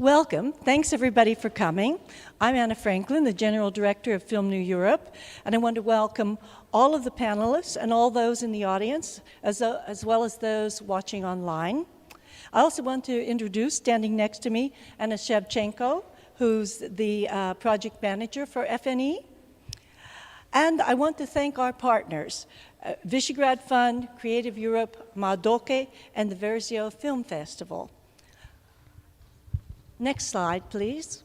Welcome. Thanks everybody for coming. I'm Anna Franklin, the General Director of Film New Europe, and I want to welcome all of the panelists and all those in the audience, as well as those watching online. I also want to introduce, standing next to me, Anna Shevchenko, who's the project manager for FNE. And I want to thank our partners, Visegrad Fund, Creative Europe, Madoke, and the Verzio Film Festival. Next slide, please.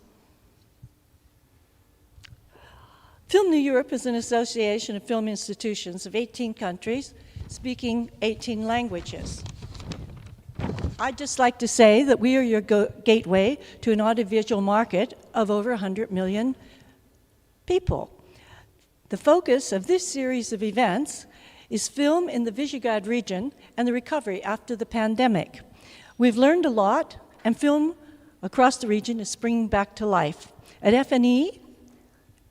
Film New Europe is an association of film institutions of 18 countries speaking 18 languages. I'd just like to say that we are your gateway to an audiovisual market of over 100 million people. The focus of this series of events is film in the Visegrad region and the recovery after the pandemic. We've learned a lot, and film across the region is springing back to life. At FNE,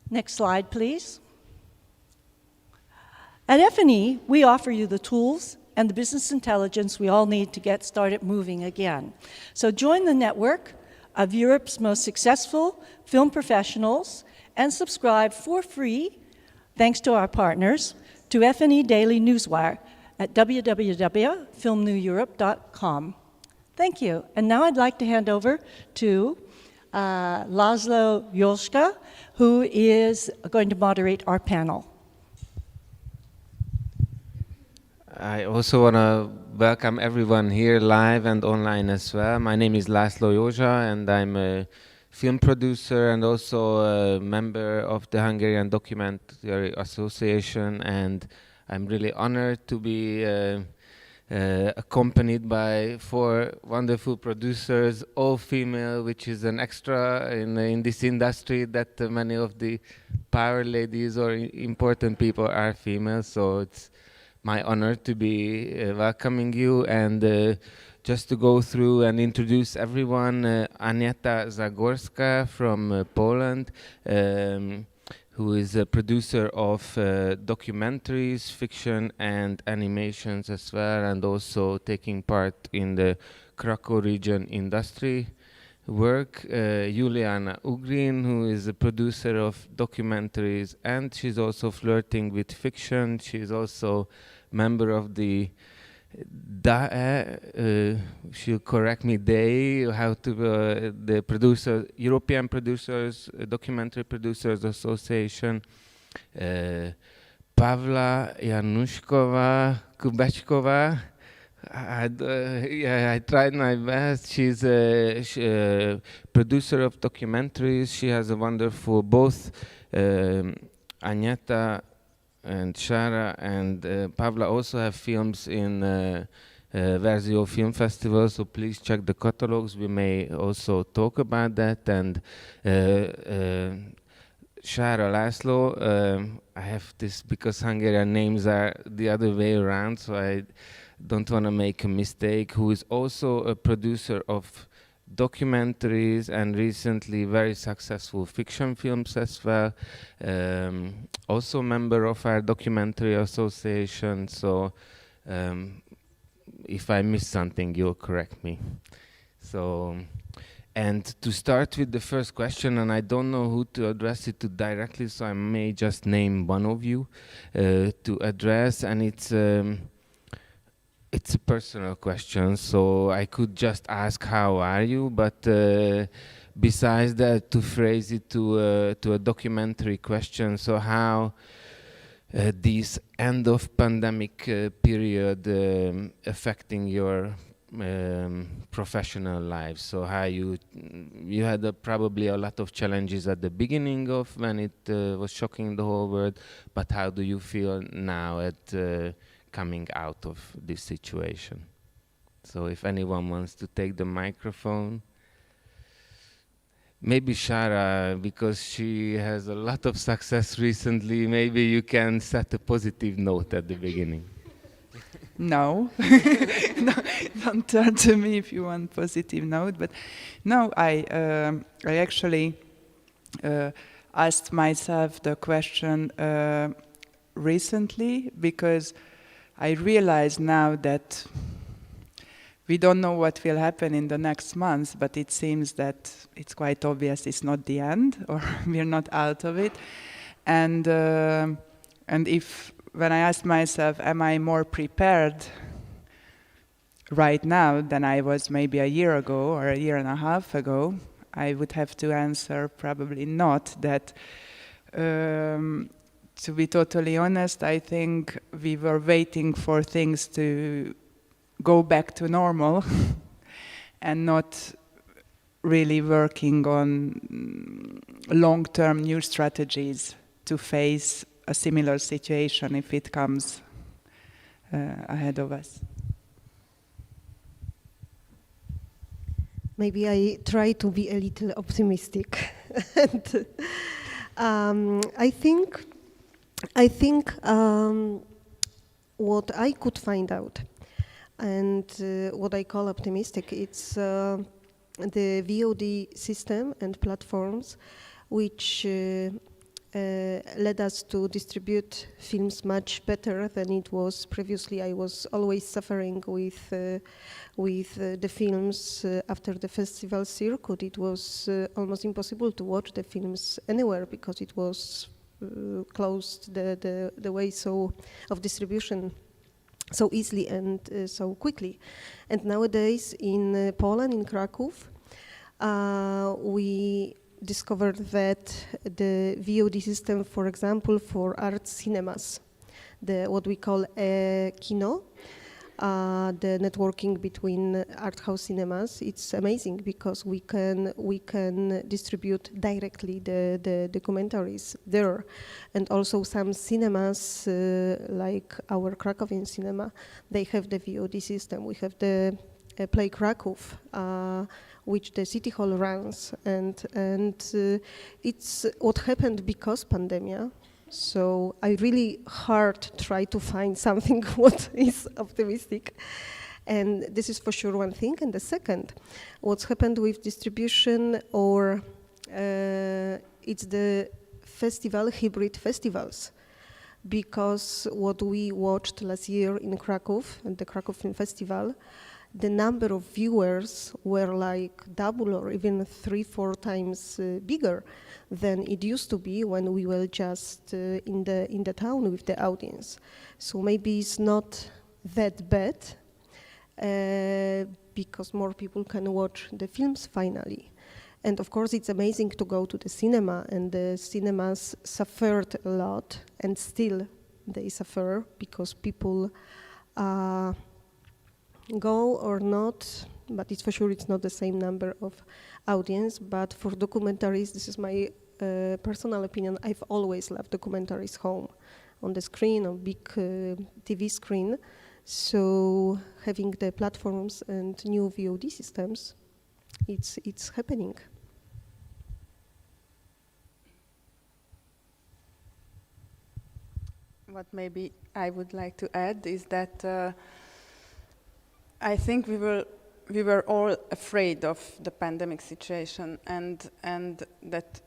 next slide, please. At FNE, we offer you the tools and the business intelligence we all need to get started moving again. So join the network of Europe's most successful film professionals and subscribe for free, thanks to our partners, to FNE Daily Newswire at www.filmneweurope.com. Thank you. And now I'd like to hand over to Laszlo Jolska, who is going to moderate our panel. I also want to welcome everyone here live and online as well. My name is Laszlo Józsa, and I'm a film producer and also a member of the Hungarian Documentary Association, and I'm really honored to be accompanied by 4 wonderful producers, all female, which is an extra in this industry, that many of the power ladies or important people are female. So it's my honor to be welcoming you, and just to go through and introduce everyone, Agnieszka Zagorska from Poland, who is a producer of documentaries, fiction, and animations as well, and also taking part in the Krakow region industry work. Juliana Ugrin, who is a producer of documentaries, and she's also flirting with fiction. She's also member of the she'll correct me, the European Producers, Documentary Producers Association. Pavla Januszkova Kubeczkova. I tried my best. She's a producer of documentaries. She has a wonderful, both Agnieszka and Shara and Pavla also have films in Verzio Film Festival, so please check the catalogs. We may also talk about that. And Shara Laszlo, I have this because Hungarian names are the other way around, so I don't want to make a mistake, who is also a producer of documentaries and recently very successful fiction films as well. Also member of our documentary association, so if I miss something, you'll correct me. So, and to start with the first question, and I don't know who to address it to directly, so I may just name one of you to address, and it's a personal question, so I could just ask, how are you? But besides that, to phrase it to a documentary question, so how this end of pandemic period affecting your professional life? So how you had probably a lot of challenges at the beginning of when it was shocking the whole world, but how do you feel now at coming out of this situation? So if anyone wants to take the microphone. Maybe Shara, because she has a lot of success recently, maybe you can set a positive note at the beginning. No. No, don't turn to me if you want positive note, but no, I actually asked myself the question recently, because I realize now that we don't know what will happen in the next month, but it seems that it's quite obvious it's not the end, or we're not out of it. And if, when I asked myself, am I more prepared right now than I was maybe a year ago or a year and a half ago, I would have to answer probably not. That, to be totally honest, I think we were waiting for things to go back to normal and not really working on long-term new strategies to face a similar situation if it comes ahead of us. Maybe I try to be a little optimistic. And, I think what I could find out, and what I call optimistic, it's the VOD system and platforms which led us to distribute films much better than it was previously. I was always suffering with the films after the festival circuit. It was almost impossible to watch the films anywhere because it was closed the way of distribution so easily and so quickly. And nowadays in Poland, in Kraków, we discovered that the VOD system, for example, for art cinemas, what we call kino, the networking between art house cinemas, it's amazing because we can distribute directly the documentaries there. And also some cinemas, like our Krakowian cinema, they have the VOD system. We have the Play Kraków, which the city hall runs, and it's what happened because pandemic. So I really hard try to find something what is optimistic, and this is for sure one thing. And the second, what's happened with distribution, or it's the hybrid festivals, because what we watched last year in Kraków at the Kraków Film Festival, the number of viewers were like double or even 3-4 times bigger than it used to be when we were just in the town with the audience. So maybe it's not that bad because more people can watch the films finally. And of course, it's amazing to go to the cinema, and the cinemas suffered a lot, and still they suffer because people go or not, but it's for sure it's not the same number of audience. But for documentaries, this is my personal opinion, I've always loved documentaries home, on the screen, on big TV screen. So having the platforms and new VOD systems, it's happening. What maybe I would like to add is that I think we were all afraid of the pandemic situation, and that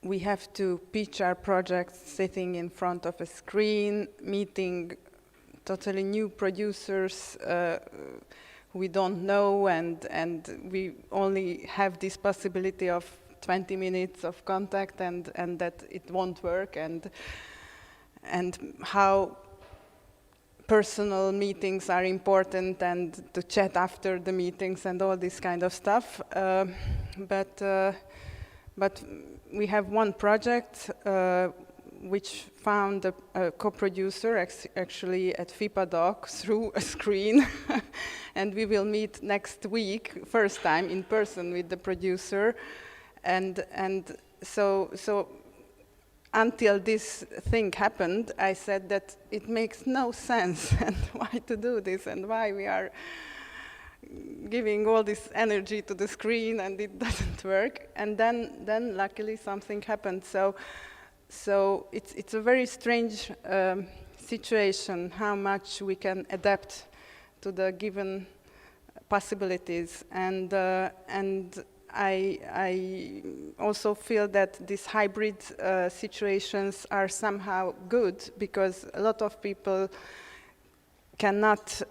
we have to pitch our projects sitting in front of a screen, meeting totally new producers we don't know, and we only have this possibility of 20 minutes of contact, and that it won't work, and how personal meetings are important, and to chat after the meetings and all this kind of stuff. But we have one project which found a co-producer actually at FIPADOC through a screen, and we will meet next week, first time in person with the producer, and so until this thing happened, I said that it makes no sense, and why to do this, and why we are giving all this energy to the screen and it doesn't work. And then luckily something happened. So it's a very strange situation, how much we can adapt to the given possibilities, and I also feel that these hybrid situations are somehow good, because a lot of people cannot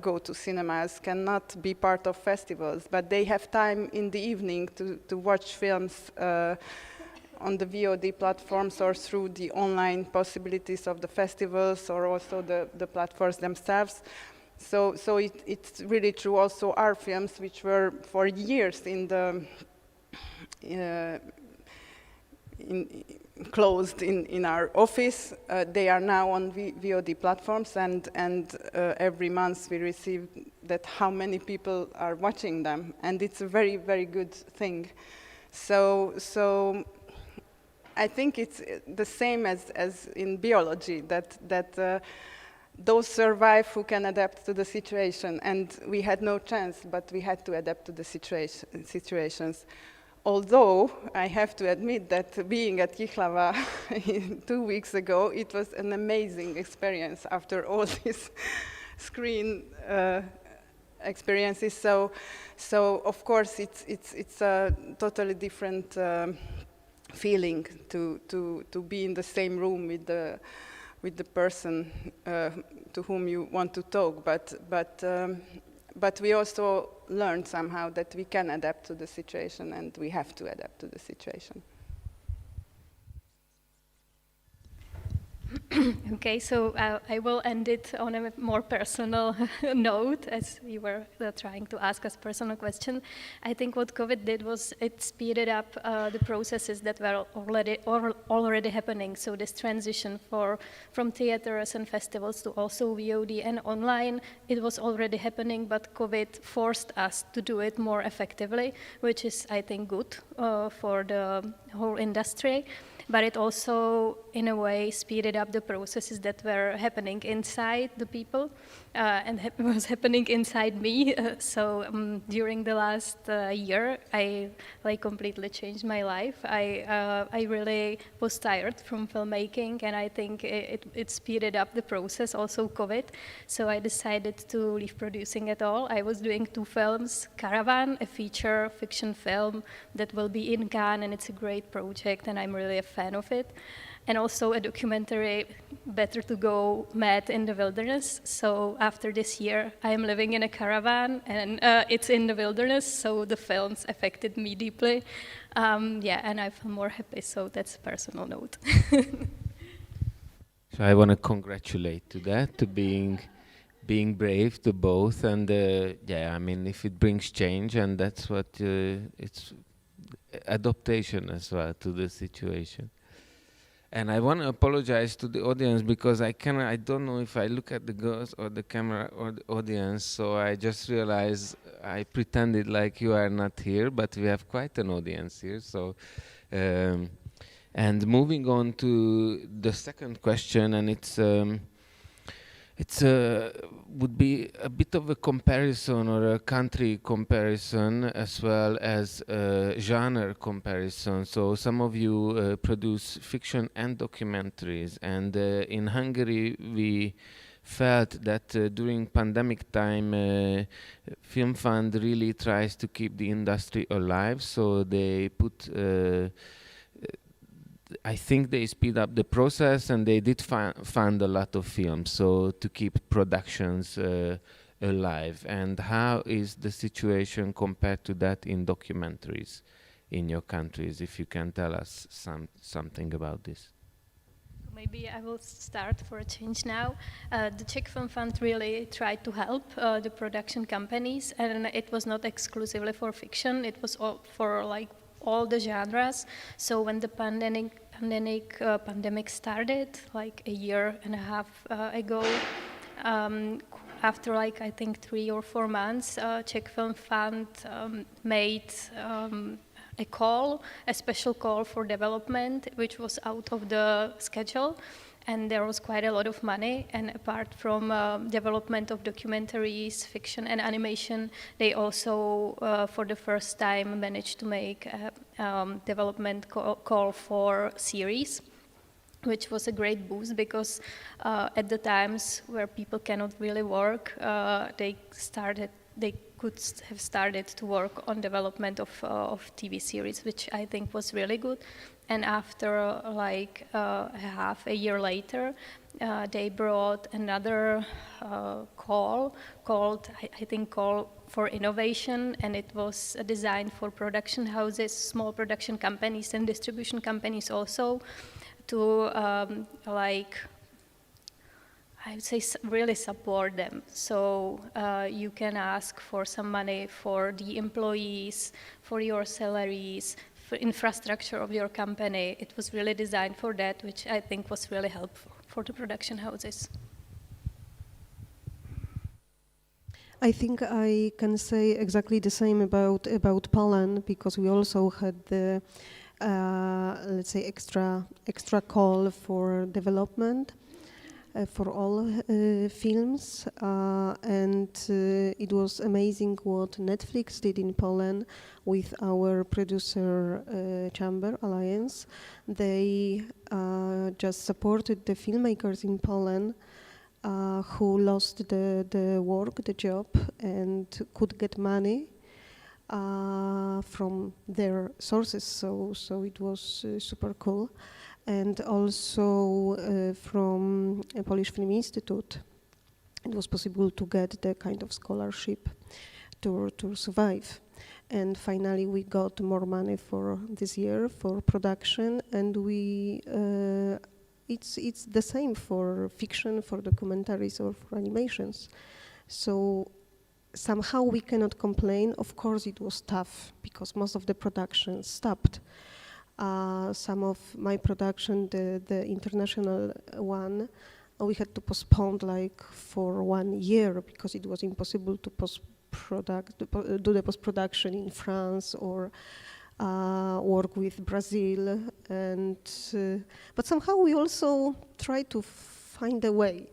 go to cinemas, cannot be part of festivals, but they have time in the evening to watch films on the VOD platforms or through the online possibilities of the festivals or also the platforms themselves. So it's really true. Also our films, which were for years in the closed in our office, they are now on VOD platforms, and every month we receive that how many people are watching them, and it's a very, very good thing. So I think it's the same as in biology, that those survive who can adapt to the situation, and we had no chance, but we had to adapt to the situations. Although I have to admit that being at Kihlava 2 weeks ago, it was an amazing experience after all these screen experiences. So of course it's a totally different feeling to be in the same room with the person to whom you want to talk, but we also learned somehow that we can adapt to the situation, and we have to adapt to the situation. Okay, so I will end it on a more personal note, as you were trying to ask us personal question. I think what COVID did was it speeded up the processes that were already happening. So this transition from theaters and festivals to also VOD and online, it was already happening, but COVID forced us to do it more effectively, which is, I think, good for the whole industry. But it also, in a way, speeded up the processes that were happening inside the people and was happening inside me. So during the last year, I completely changed my life. I really was tired from filmmaking, and I think it speeded up the process, also COVID. So I decided to leave producing at all. I was doing 2 films, Caravan, a feature fiction film that will be in Cannes, and it's a great project, and I'm really a fan of it. And also a documentary, Better to Go Mad in the Wilderness. So after this year, I am living in a caravan, and it's in the wilderness, so the films affected me deeply. And I feel more happy, so that's a personal note. So I want to congratulate to that, to being brave to both, and I mean, if it brings change, and that's what it's adaptation as well to the situation. And I want to apologize to the audience because I don't know if I look at the girls or the camera or the audience, so I just realized I pretended like you are not here, but we have quite an audience here. So, and moving on to the second question, and it's would be a bit of a comparison or a country comparison as well as a genre comparison. So some of you produce fiction and documentaries, and in Hungary we felt that during pandemic time Film Fund really tries to keep the industry alive, so they put I think they speed up the process, and they did fund a lot of films, so to keep productions alive. And how is the situation compared to that in documentaries in your countries? If you can tell us something about this. Maybe I will start for a change now. The Czech Film Fund really tried to help the production companies, and it was not exclusively for fiction. It was for all the genres. So when the pandemic started, like a year and a half ago, after I think 3 or 4 months, Czech Film Fund made a special call for development, which was out of the schedule. And there was quite a lot of money, and apart from development of documentaries, fiction and animation, they also, for the first time, managed to make a development call for series, which was a great boost because at the times where people cannot really work, they could have started to work on development of TV series, which I think was really good. And after half a year later, they brought another call called, I think, Call for Innovation, and it was designed for production houses, small production companies and distribution companies also, to I would say really support them. So you can ask for some money for the employees, for your salaries, for infrastructure of your company. It was really designed for that, which I think was really helpful for the production houses. I think I can say exactly the same about Poland, because we also had the let's say extra call for development for all films, and it was amazing what Netflix did in Poland with our producer chamber alliance. They just supported the filmmakers in Poland who lost the work, the job, and could get money from their sources. So it was super cool. And also from a Polish Film Institute, it was possible to get the kind of scholarship to survive. And finally, we got more money for this year for production, and we it's the same for fiction, for documentaries, or for animations. So somehow we cannot complain. Of course, it was tough because most of the production stopped. Some of my production, the international one, we had to postpone like for 1 year because it was impossible to do the post-production in France or work with Brazil. And but somehow we also try to find a way,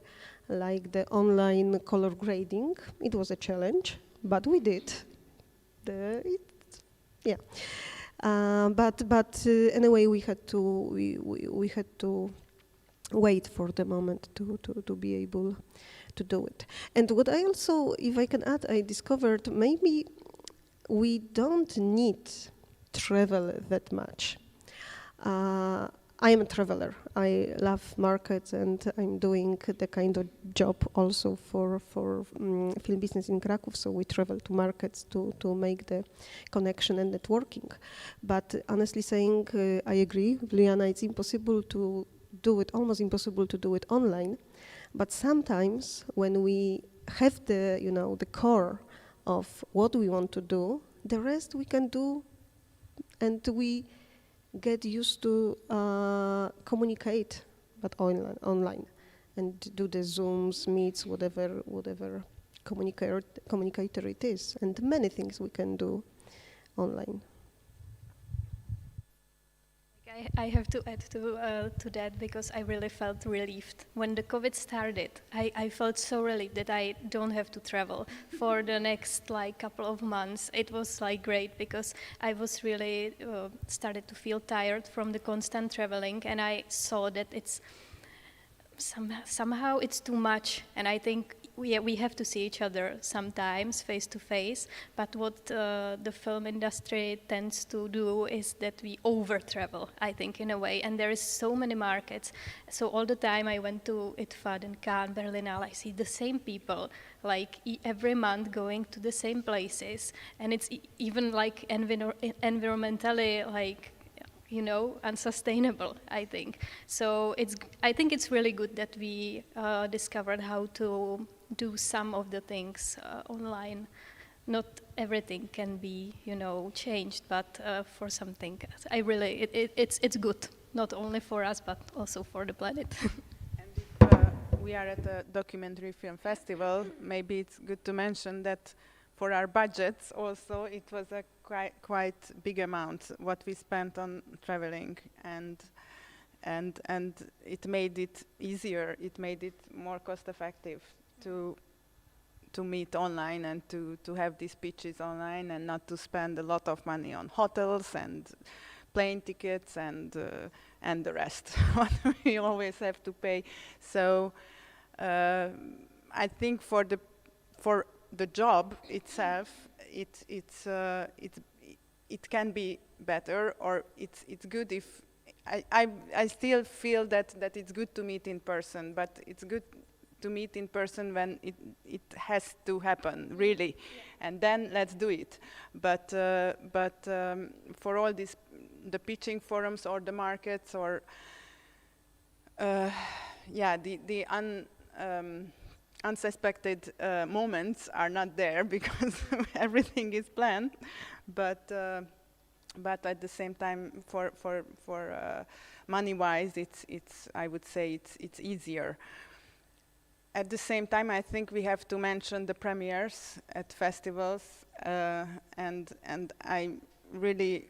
like the online color grading. It was a challenge, but we did. But anyway, we had to wait for the moment to be able to do it. And what I also, if I can add, I discovered maybe we don't need travel that much. I am a traveler. I love markets, and I'm doing the kind of job also for film business in Kraków. So we travel to markets to make the connection and networking. But honestly saying, I agree with Liana. It's impossible to do it, almost impossible to do it online. But sometimes when we have the core of what we want to do, the rest we can do, and we get used to communicate, but online, and do the Zooms, Meets, whatever communicator it is, and many things we can do online. I have to add to that, because I really felt relieved. When the COVID started, I felt so relieved that I don't have to travel for the next couple of months. It was great, because I was really started to feel tired from the constant traveling, and I saw that it's somehow it's too much, and I think we have to see each other sometimes face to face, but what the film industry tends to do is that we over travel, I think, in a way, and there is so many markets. So all the time I went to ITFA and Cannes, Berlinale, I see the same people every month going to the same places, and it's even environmentally unsustainable, I think. So I think it's really good that we discovered how to do some of the things online. Not everything can be, changed, but for something, it's good, not only for us, but also for the planet. And if we are at a documentary film festival, maybe it's good to mention that for our budgets also, it was a quite big amount what we spent on traveling, and it made it easier. It made it more cost effective to meet online and to have these pitches online, and not to spend a lot of money on hotels and plane tickets and the rest what we always have to pay. So I think for the job itself, it can be better, or it's good if I still feel that it's good to meet in person, but it's good to meet in person when it has to happen, really, and then let's do it. But for all these, the pitching forums or the markets or the unsuspected moments are not there because everything is planned. But at the same time, for money-wise, it's I would say it's easier. At the same time, I think we have to mention the premieres at festivals, and I really.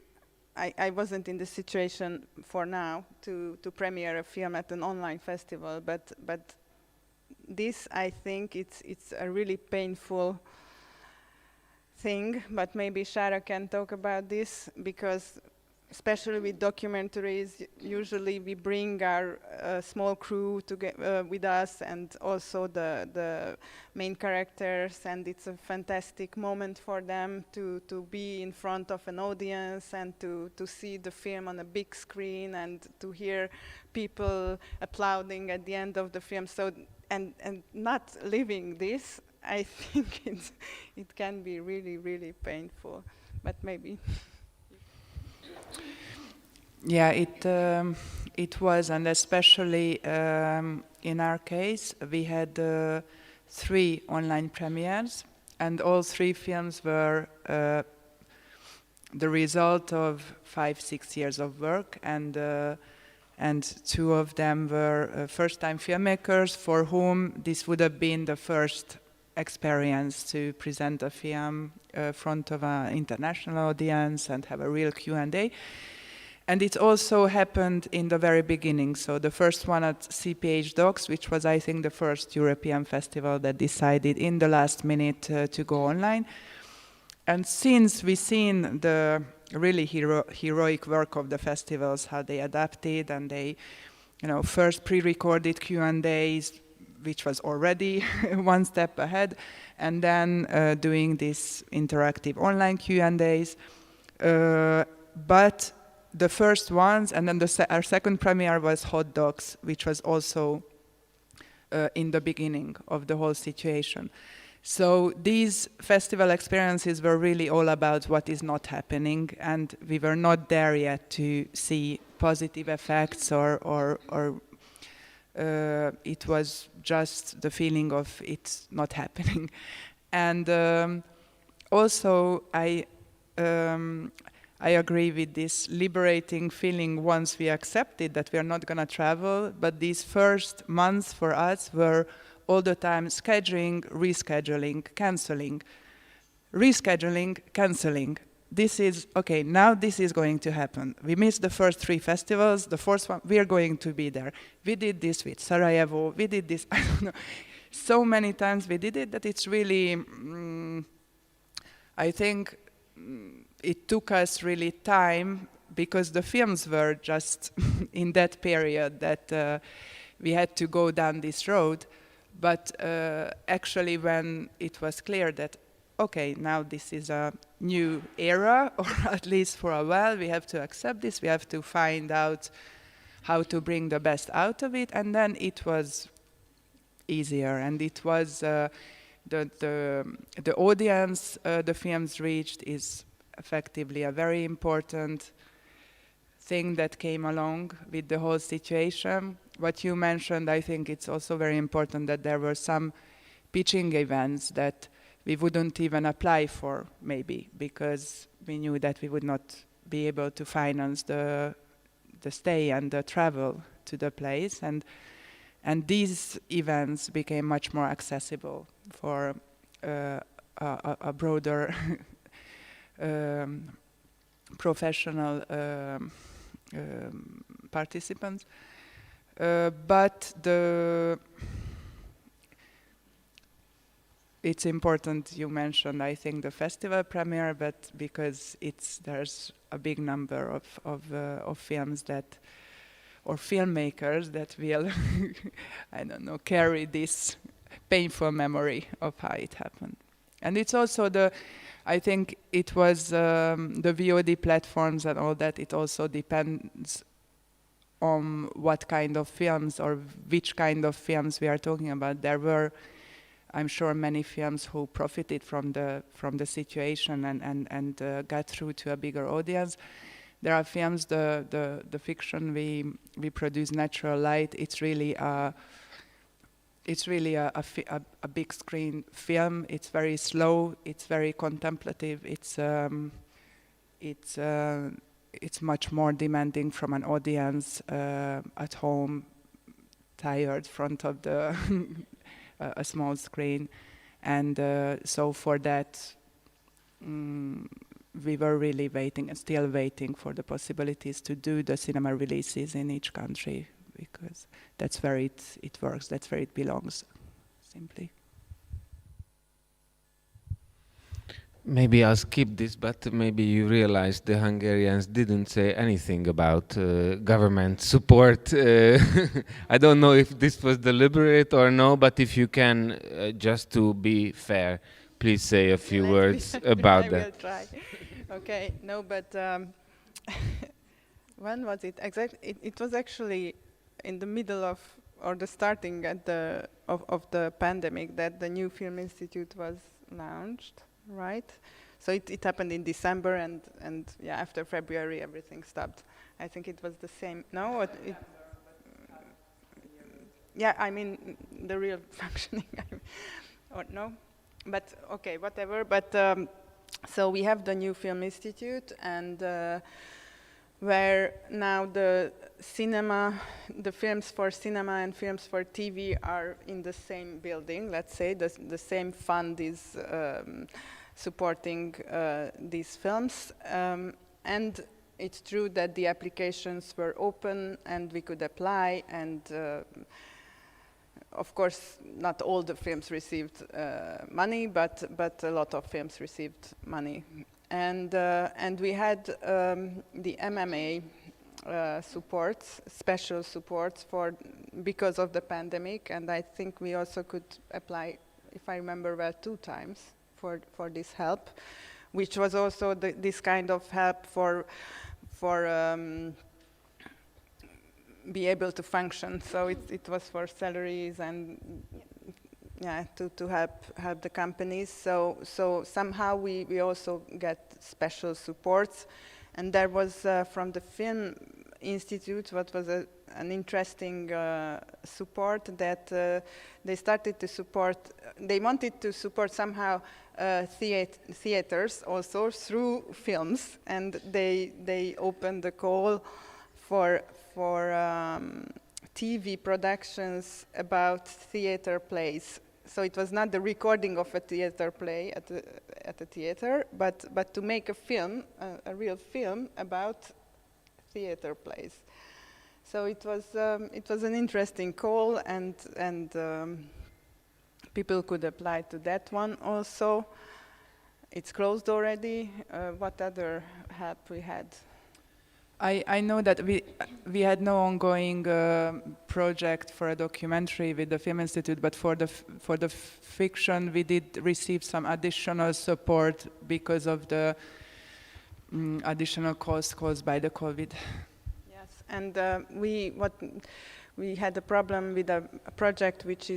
I wasn't in the situation for now to premiere a film at an online festival, but this, I think, it's a really painful thing. But maybe Shara can talk about this, because especially with documentaries, usually we bring our small crew with us, and also the main characters, and it's a fantastic moment for them to be in front of an audience and to see the film on a big screen and to hear people applauding at the end of the film. So and not living this, I think it can be really, really painful. But maybe. Yeah, it was, and especially in our case, we had 3 online premieres, and all 3 films were the result of 5-6 years of work, and 2 of them were first-time filmmakers for whom this would have been the first experience to present a film in front of an international audience and have a real Q&A. And it also happened in the very beginning. So the first one at CPH Docs, which was, I think, the first European festival that decided in the last minute to go online. And since we've seen the really heroic work of the festivals, how they adapted, and they, first pre-recorded Q&As, which was already one step ahead, and then doing these interactive online Q&As. But the first ones, and then our second premiere was Hot Dogs, which was also in the beginning of the whole situation. So these festival experiences were really all about what is not happening, and we were not there yet to see positive effects, or it was just the feeling of it's not happening. And also I agree with this liberating feeling once we accepted that we are not going to travel, but these first months for us were all the time scheduling, rescheduling, canceling. Rescheduling, canceling. This is, okay, now this is going to happen. We missed the first 3 festivals, the fourth one, we are going to be there. We did this with Sarajevo, we did this, I don't know. So many times we did it that it's really, I think, it took us really time, because the films were just in that period that we had to go down this road. But actually, when it was clear that, okay, now this is a new era, or at least for a while, we have to accept this, we have to find out how to bring the best out of it, and then it was easier, and it was the audience the films reached is effectively a very important thing that came along with the whole situation. What you mentioned, I think it's also very important that there were some pitching events that we wouldn't even apply for, maybe, because we knew that we would not be able to finance the stay and the travel to the place. And these events became much more accessible for a broader professional participants. But it's important you mentioned, I think, the festival premiere, but because there's a big number of films that, or filmmakers that will, I don't know, carry this painful memory of how it happened. And it's also I think it was the VOD platforms and all that, it also depends on what kind of films or which kind of films we are talking about. There were, I'm sure, many films who profited from the situation and got through to a bigger audience. There are films, the fiction we produce, Natural Light. It's really a big screen film. It's very slow. It's very contemplative. It's much more demanding from an audience at home, tired front of the a small screen, and so for that we were really waiting and still waiting for the possibilities to do the cinema releases in each country, because that's where it works, that's where it belongs, simply. Maybe I'll skip this, but maybe you realize the Hungarians didn't say anything about government support. I don't know if this was deliberate or no, but if you can, just to be fair, please say a few words about that. I will try. Okay, no, but when was it exactly? It was actually in the middle of, or the starting at of the pandemic, that the new Film Institute was launched, right? So it happened in December, and yeah, after February everything stopped. I think it was the same. No, yeah, I mean the real functioning, or no, but okay, whatever. But so we have the new Film Institute, and where now the cinema, the films for cinema and films for TV are in the same building. Let's say the same fund is supporting these films, and it's true that the applications were open and we could apply, and of course not all the films received money, but a lot of films received money, and we had the MMA supports, special supports because of the pandemic, and I think we also could apply, if I remember well, 2 times for this help, which was also this kind of help for be able to function. So it was for salaries and yeah, to help the companies. So somehow we also get special supports, and there was from the Film Institute what was an interesting support, that they started to support. They wanted to support somehow theaters also through films, and they opened the call for TV productions about theater plays. So it was not the recording of a theater play at a theater, but to make a film, a real film about theater plays. So it was an interesting call, and people could apply to that one also. It's closed already. What other help we had? I know that we had no ongoing project for a documentary with the Film Institute, but for the fiction we did receive some additional support because of the additional costs caused by the COVID. Yes, and we had a problem with a project which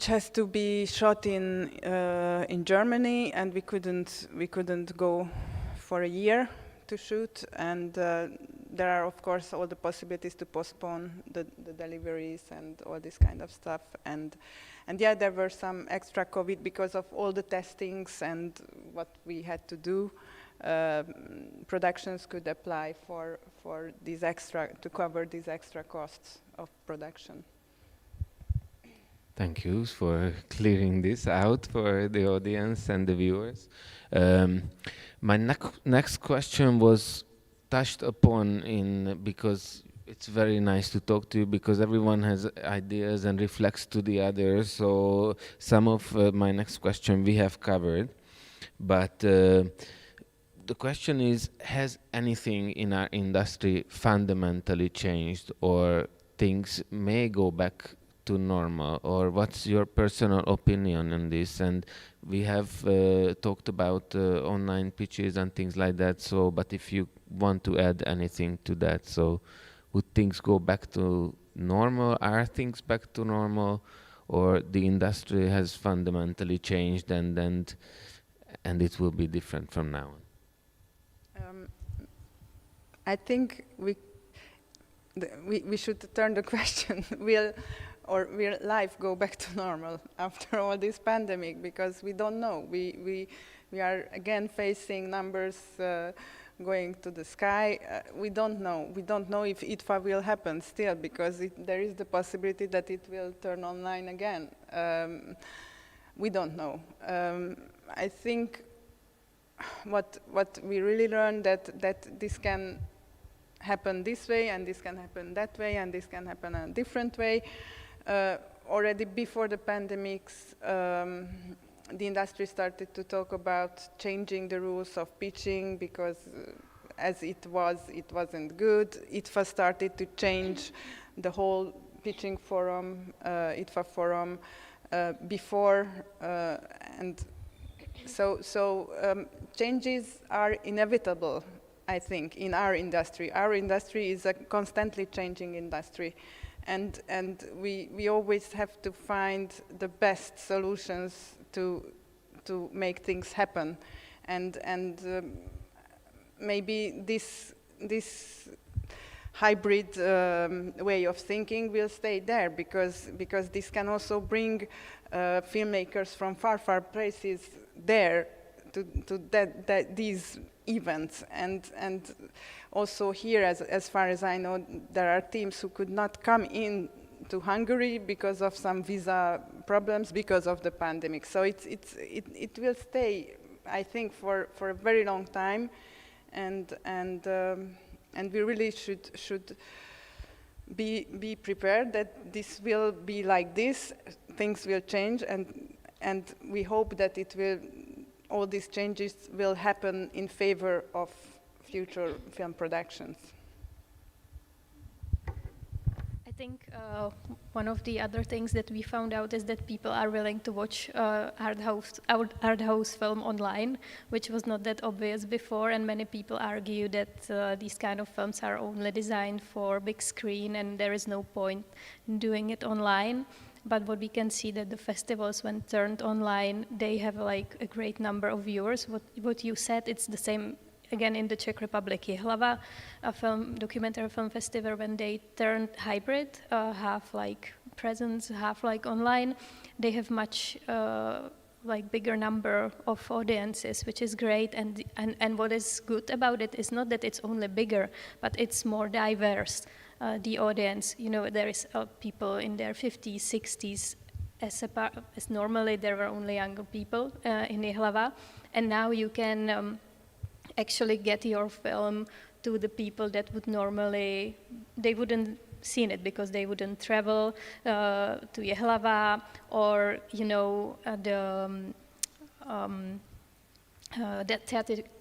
has to be shot in Germany, and we couldn't go for a year to shoot, and there are of course all the possibilities to postpone the deliveries and all this kind of stuff, and yeah, there were some extra COVID because of all the testings and what we had to do. Productions could apply for these extra, to cover these extra costs of production. Thank you for clearing this out for the audience and the viewers. My next question was touched upon because it's very nice to talk to you, because everyone has ideas and reflects to the others. So some of my next question we have covered, but the question is, has anything in our industry fundamentally changed, or things may go back to normal, or what's your personal opinion on this? And we have talked about online pitches and things like that. So, but if you want to add anything to that, so would things go back to normal? Are things back to normal, or the industry has fundamentally changed and it will be different from now on? I think we should turn the question: will life go back to normal after all this pandemic? Because we don't know. We are again facing numbers going to the sky. We don't know. We don't know if ITFA will happen still, because there is the possibility that it will turn online again. We don't know. I think what we really learned that this can happen this way, and this can happen that way, and this can happen a different way. Already before the pandemics, the industry started to talk about changing the rules of pitching, because as it wasn't good. ITFA started to change the whole pitching forum, ITFA forum, before, and so changes are inevitable, I think, in our industry. Our industry is a constantly changing industry, and we always have to find the best solutions to make things happen, and maybe this hybrid way of thinking will stay there, because this can also bring filmmakers from far places there to these events, and also here, as far as I know, there are teams who could not come in to Hungary because of some visa problems because of the pandemic. So it will stay, I think, for a very long time, and we really should be prepared that this will be like this. Things will change, and we hope that all these changes will happen in favor of future film productions. I think one of the other things that we found out is that people are willing to watch art house film online, which was not that obvious before, and many people argue that these kind of films are only designed for big screen and there is no point in doing it online. But what we can see that the festivals, when turned online, they have like a great number of viewers. What you said, it's the same again in the Czech Republic. Jihlava, a documentary film festival, when they turned hybrid, half like presence, half like online, they have much like bigger number of audiences, which is great. And what is good about it is not that it's only bigger, but it's more diverse. The audience, there is people in their 50s, 60s, as normally there were only younger people in Jihlava, and now you can actually get your film to the people that would normally, they wouldn't seen it because they wouldn't travel to Jihlava, or the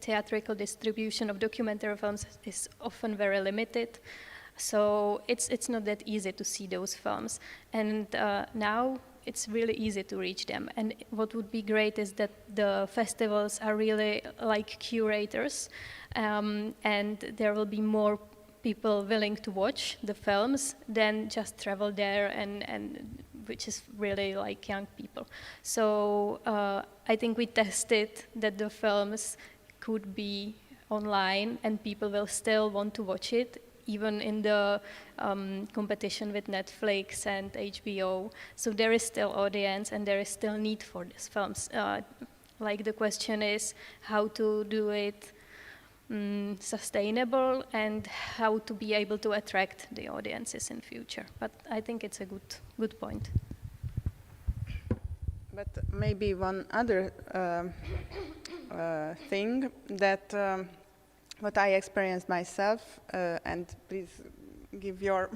theatrical distribution of documentary films is often very limited. So it's not that easy to see those films, and now it's really easy to reach them. And what would be great is that the festivals are really like curators, and there will be more people willing to watch the films than just travel there, and which is really like young people. So I think we tested that the films could be online and people will still want to watch it, even in the competition with Netflix and HBO. So there is still audience and there is still need for these films. Like the question is how to do it sustainable and how to be able to attract the audiences in future. But I think it's a good point. But maybe one other thing that what I experienced myself, and please give your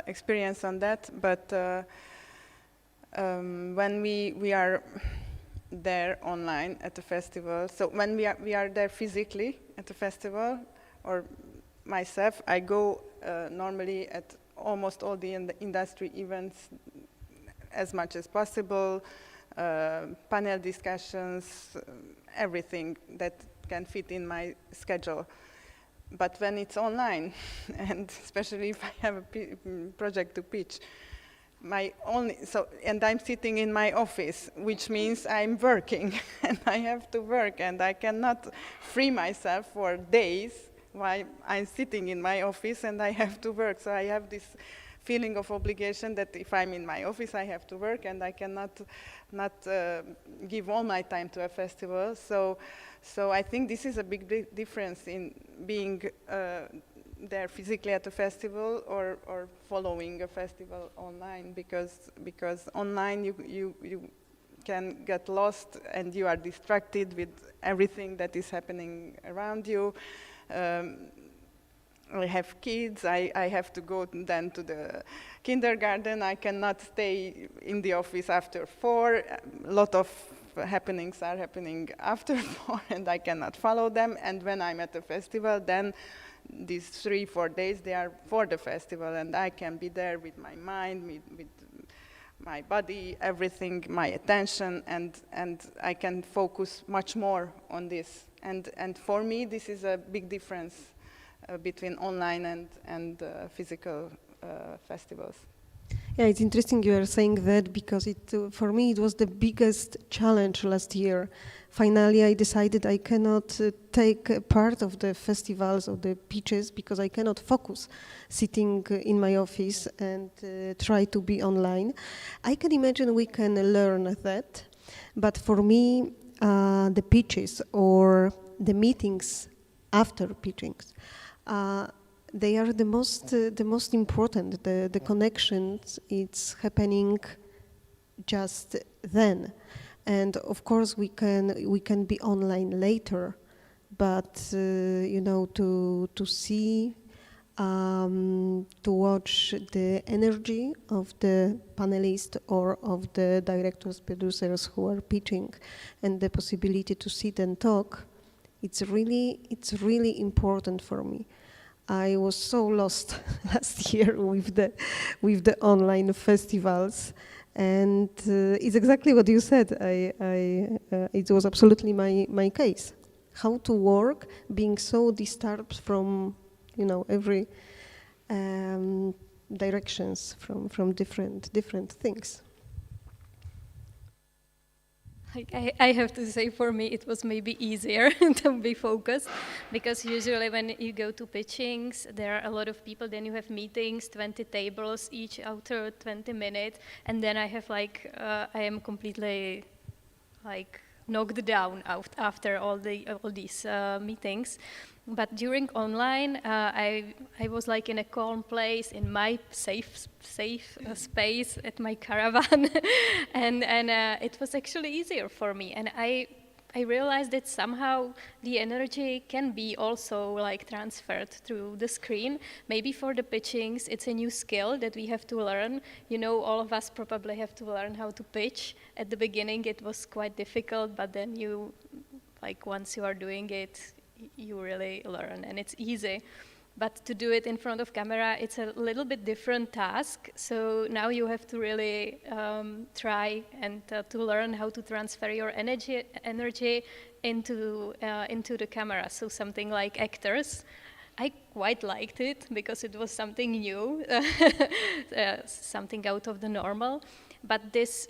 experience on that, but when we are there online at the festival, so when we are there physically at the festival, or myself, I go normally at almost all the industry events as much as possible, panel discussions, everything that can fit in my schedule. But when it's online, and especially if I have a project to pitch, and I'm sitting in my office, which means I'm working, and I have to work, and I cannot free myself for days while I'm sitting in my office and I have to work. So I have this feeling of obligation that if I'm in my office, I have to work, and I cannot not give all my time to a festival. So I think this is a big difference in being there physically at a festival or following a festival online, because online you can get lost and you are distracted with everything that is happening around you. I have kids, I have to go then to the kindergarten. I cannot stay in the office after 4. A lot of happenings are happening after 4 and I cannot follow them. And when I'm at a festival, then these 3-4 days, they are for the festival, and I can be there with my mind, with my body, everything, my attention, and I can focus much more on this. And for me, this is a big difference between online and physical festivals. Yeah, it's interesting you are saying that, because for me it was the biggest challenge last year. Finally, I decided I cannot take part of the festivals or the pitches because I cannot focus sitting in my office and try to be online. I can imagine we can learn that, but for me, the pitches or the meetings after pitchings, they are the most important. The connections, it's happening just then, and of course we can be online later, but to see, to watch the energy of the panelists or of the directors, producers who are pitching, and the possibility to sit and talk, it's really important for me. I was so lost last year with the online festivals, and it's exactly what you said. It was absolutely my case. How to work, being so disturbed from every directions from different things. I have to say, for me, it was maybe easier to be focused, because usually when you go to pitchings, there are a lot of people, then you have meetings, 20 tables, each after 20 minutes, and then I have I am completely knocked down after all these meetings. But during online, I was in a calm place in my safe space at my caravan, and it was actually easier for me. And I realized that somehow the energy can be also transferred through the screen. Maybe for the pitchings, it's a new skill that we have to learn. All of us probably have to learn how to pitch. At the beginning, it was quite difficult, but then you, once you are doing it, you really learn, and it's easy. But to do it in front of camera, it's a little bit different task. So now you have to really try and to learn how to transfer your energy into the camera. So something like actors. I quite liked it because it was something new, something out of the normal. But this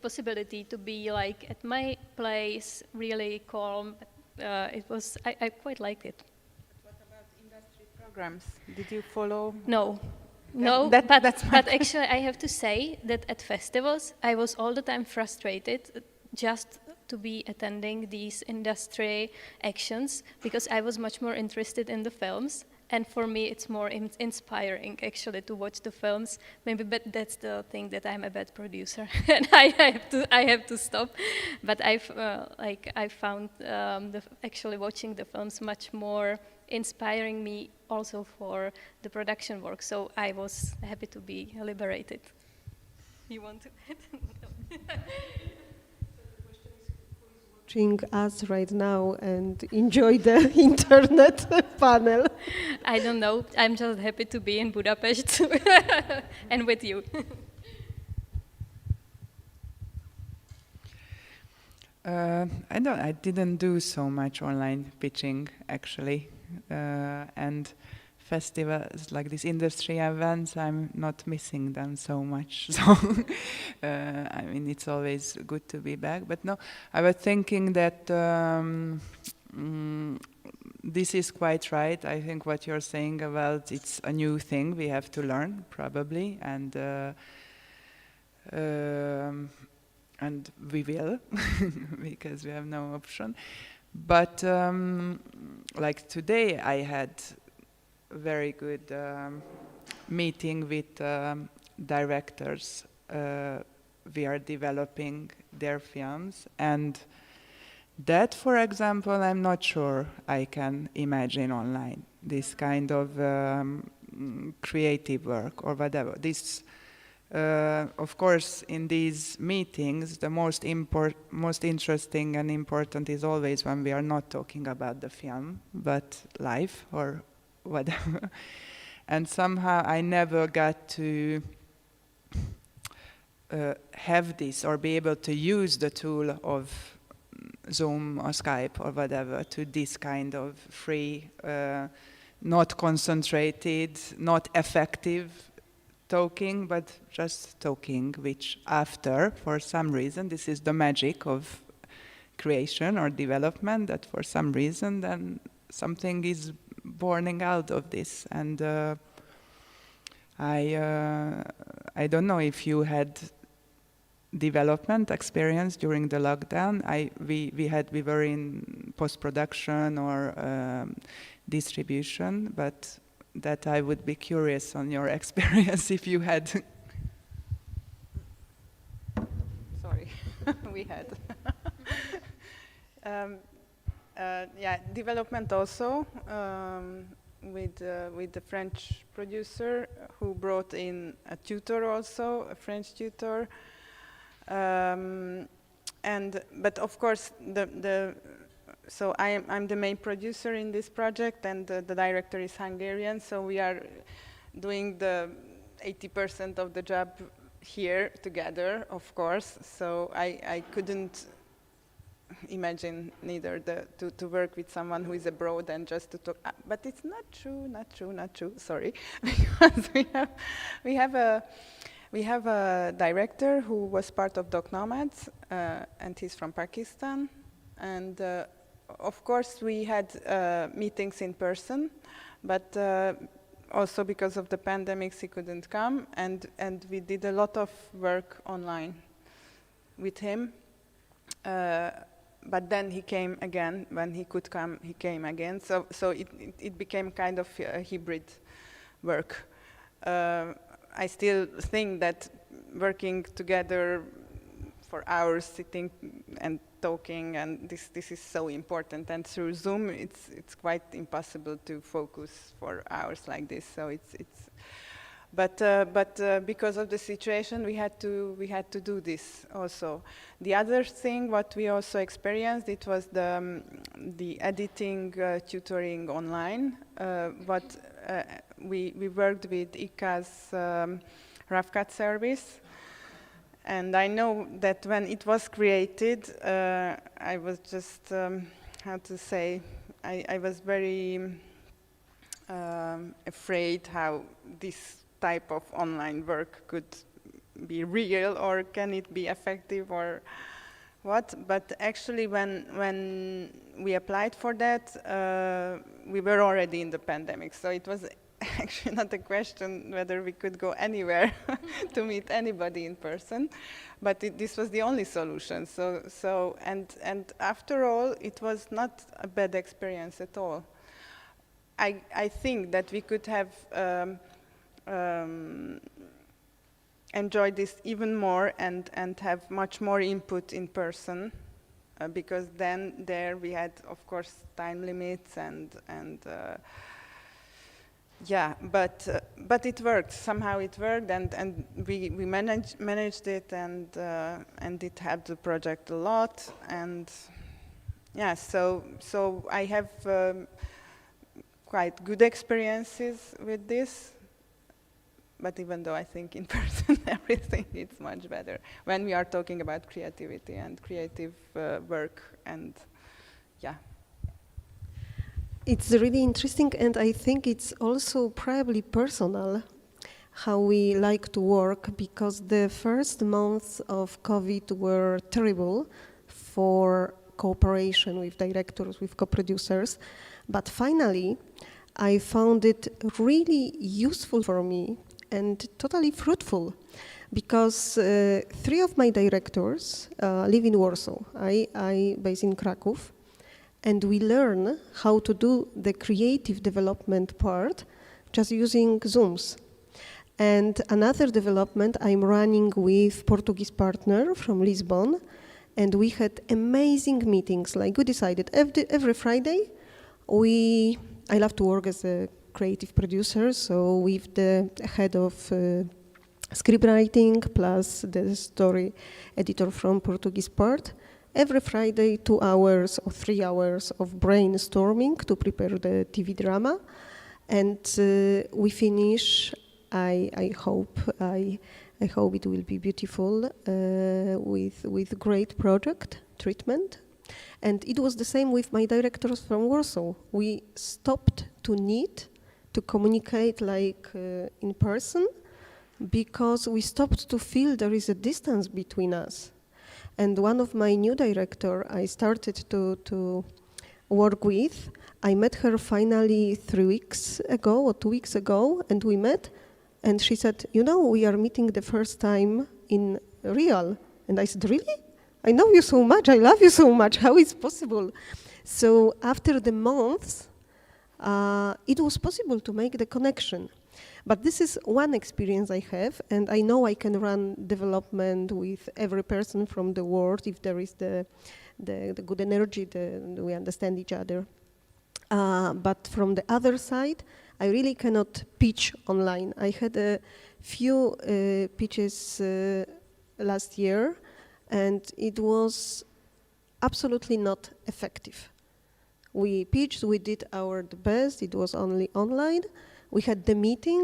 possibility to be at my place, really calm, I quite liked it. What about industry programs? Did you follow? No, but actually I have to say that at festivals I was all the time frustrated just to be attending these industry actions, because I was much more interested in the films. And for me, it's more inspiring, actually, to watch the films. Maybe, but that's the thing, that I'm a bad producer, and I have to stop. But I found actually watching the films much more inspiring me, also for the production work. So I was happy to be liberated. You want to? watching us right now and enjoy the internet panel. I don't know. I'm just happy to be in Budapest and with you. I didn't do so much online pitching actually, and festivals like these industry events, I'm not missing them so much. So, I mean, it's always good to be back. But no, I was thinking that this is quite right. I think what you're saying about it's a new thing we have to learn probably, and we will because we have no option. But like today, I had a very good meeting with directors. We are developing their films, and that, for example, I'm not sure I can imagine online. This kind of creative work or whatever. This. Of course, in these meetings, the most interesting and important is always when we are not talking about the film, but life or whatever. And somehow I never got to have this or be able to use the tool of Zoom or Skype or whatever to this kind of free, not concentrated, not effective talking, but just talking, which after, for some reason, this is the magic of creation or development, that for some reason then something is borning out of this. And I don't know if you had development experience during the lockdown. We were in post-production or distribution, but that I would be curious on your experience if you had. Sorry, we had. Yeah, development also with the French producer who brought in a tutor also, a French tutor. But of course so I'm the main producer in this project, and the director is Hungarian, so we are doing the 80% of the job here together, of course. So I couldn't imagine neither to work with someone who is abroad and just to talk. But it's not true. Sorry, because we have a director who was part of Doc Nomads, and he's from Pakistan, and. Of course, we had meetings in person, but also because of the pandemics, he couldn't come, and we did a lot of work online with him. But then he came again. When he could come, he came again. So it became kind of a hybrid work. I still think that working together for hours, sitting and talking, and this is so important. And through Zoom, it's quite impossible to focus for hours like this. So but because of the situation, we had to do this also. The other thing what we also experienced, it was the editing, tutoring online. We worked with ICA's rough cut service. And I know that when it was created, I was just, how to say, I was very afraid how this type of online work could be real, or can it be effective, or what. But actually, when we applied for that, we were already in the pandemic. So it was actually not a question whether we could go anywhere to meet anybody in person, but this was the only solution. So and after all, it was not a bad experience at all. I think that we could have enjoyed this even more and have much more input in person, because then there we had, of course, time limits and yeah, but it worked. Somehow it worked, and we managed it, and it helped the project a lot. And yeah, so I have quite good experiences with this. But even though I think in person everything is much better when we are talking about creativity and creative work, and yeah. It's really interesting, and I think it's also probably personal how we like to work, because the first months of COVID were terrible for cooperation with directors, with co-producers, but finally I found it really useful for me and totally fruitful, because 3 of my directors live in Warsaw. I base in Kraków, and we learn how to do the creative development part just using Zooms. And another development I'm running with Portuguese partner from Lisbon, and we had amazing meetings. Like, we decided every Friday, I love to work as a creative producer, so with the head of script writing plus the story editor from Portuguese part, every Friday 2 hours or 3 hours of brainstorming to prepare the TV drama, and we finish. I hope it will be beautiful with great project treatment. And it was the same with my directors from Warsaw. We stopped to need to communicate like in person, because we stopped to feel there is a distance between us. And one of my new director I started to work with, I met her finally 3 weeks ago or 2 weeks ago, and we met, and she said, we are meeting the first time in real. And I said, really? I know you so much, I love you so much, how is possible? So after the months, it was possible to make the connection. But this is one experience I have, and I know I can run development with every person from the world if there is the good energy, we understand each other. But from the other side, I really cannot pitch online. I had a few pitches last year, and it was absolutely not effective. We pitched, we did the best, it was only online. We had the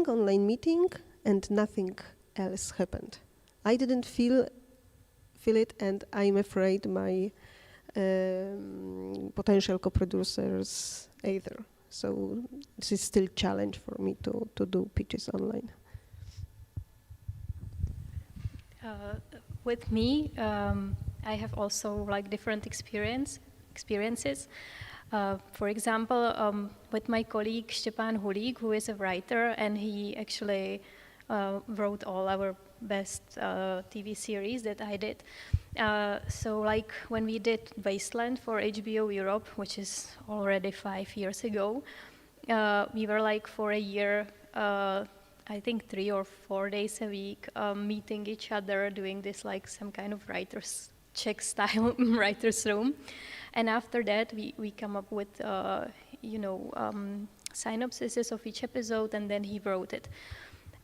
online meeting, and nothing else happened. I didn't feel it, and I'm afraid my potential co-producers either. So this is still a challenge for me to do pitches online. With me, I have also like different experiences. For example, with my colleague Štěpán Hulík, who is a writer, and he actually wrote all our best TV series that I did. So like when we did Wasteland for HBO Europe, which is already 5 years ago, we were like for a year, I think 3 or 4 days a week, meeting each other, doing this like some kind of Czech style writer's room. And after that, we come up with, synopsises of each episode, and then he wrote it.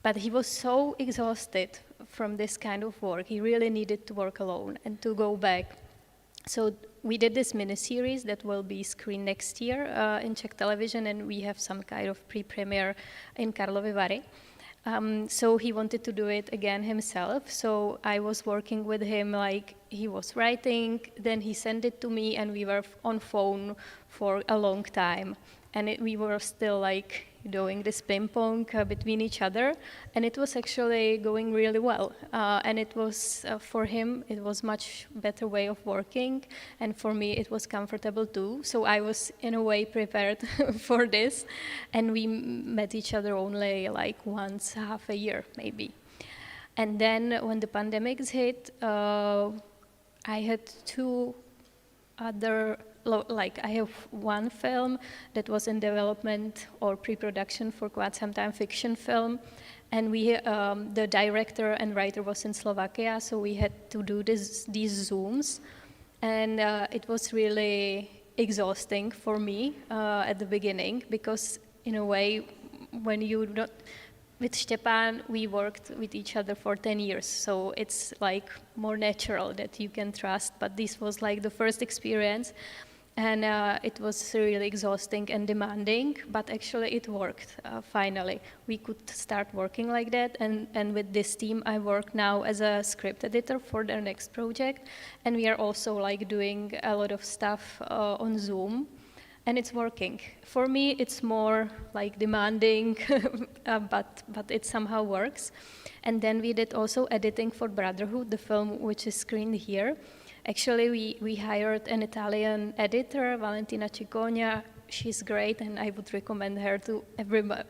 But he was so exhausted from this kind of work. He really needed to work alone and to go back. So we did this miniseries that will be screened next year in Czech television, and we have some kind of pre-premiere in Karlovy Vary. So he wanted to do it again himself. So I was working with him, like he was writing, then he sent it to me, and we were on phone for a long time. And we were still like doing this ping pong between each other, and it was actually going really well. And it was, for him, it was much better way of working, and for me it was comfortable too. So I was in a way prepared for this, and we met each other only like once half a year maybe. And then when the pandemic hit, I had 2 other, like I have one film that was in development or pre-production for quite some time, fiction film, and we, the director and writer was in Slovakia, so we had to do these Zooms, and it was really exhausting for me at the beginning, because in a way, when you don't, with Štěpán, we worked with each other for 10 years, so it's like more natural that you can trust, but this was like the first experience. And it was really exhausting and demanding, but actually it worked, finally. We could start working like that, and with this team I work now as a script editor for their next project, and we are also like doing a lot of stuff on Zoom, and it's working. For me, it's more like demanding, but it somehow works. And then we did also editing for Brotherhood, the film which is screened here. Actually, we hired an Italian editor, Valentina Ciccogna. She's great, and I would recommend her to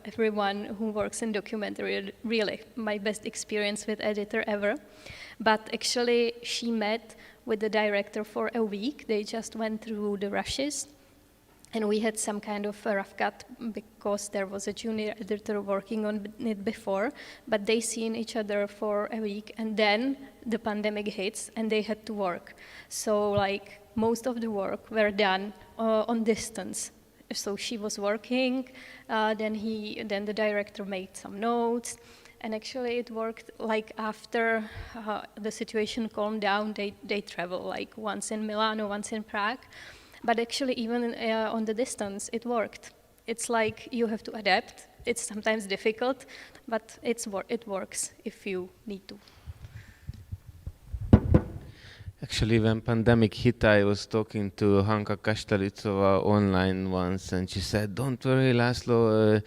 everyone who works in documentary. Really, my best experience with editor ever. But actually, she met with the director for a week. They just went through the rushes. And we had some kind of a rough cut because there was a junior editor working on it before, but they seen each other for a week, and then the pandemic hits and they had to work. So like most of the work were done on distance. So she was working, then the director made some notes, and actually it worked. Like after the situation calmed down, they travel like once in Milano, once in Prague. But actually, even on the distance, it worked. It's like you have to adapt. It's sometimes difficult, but it works if you need to. Actually, when pandemic hit, I was talking to Hanka Kastelitsova online once, and she said, "Don't worry, Laszlo,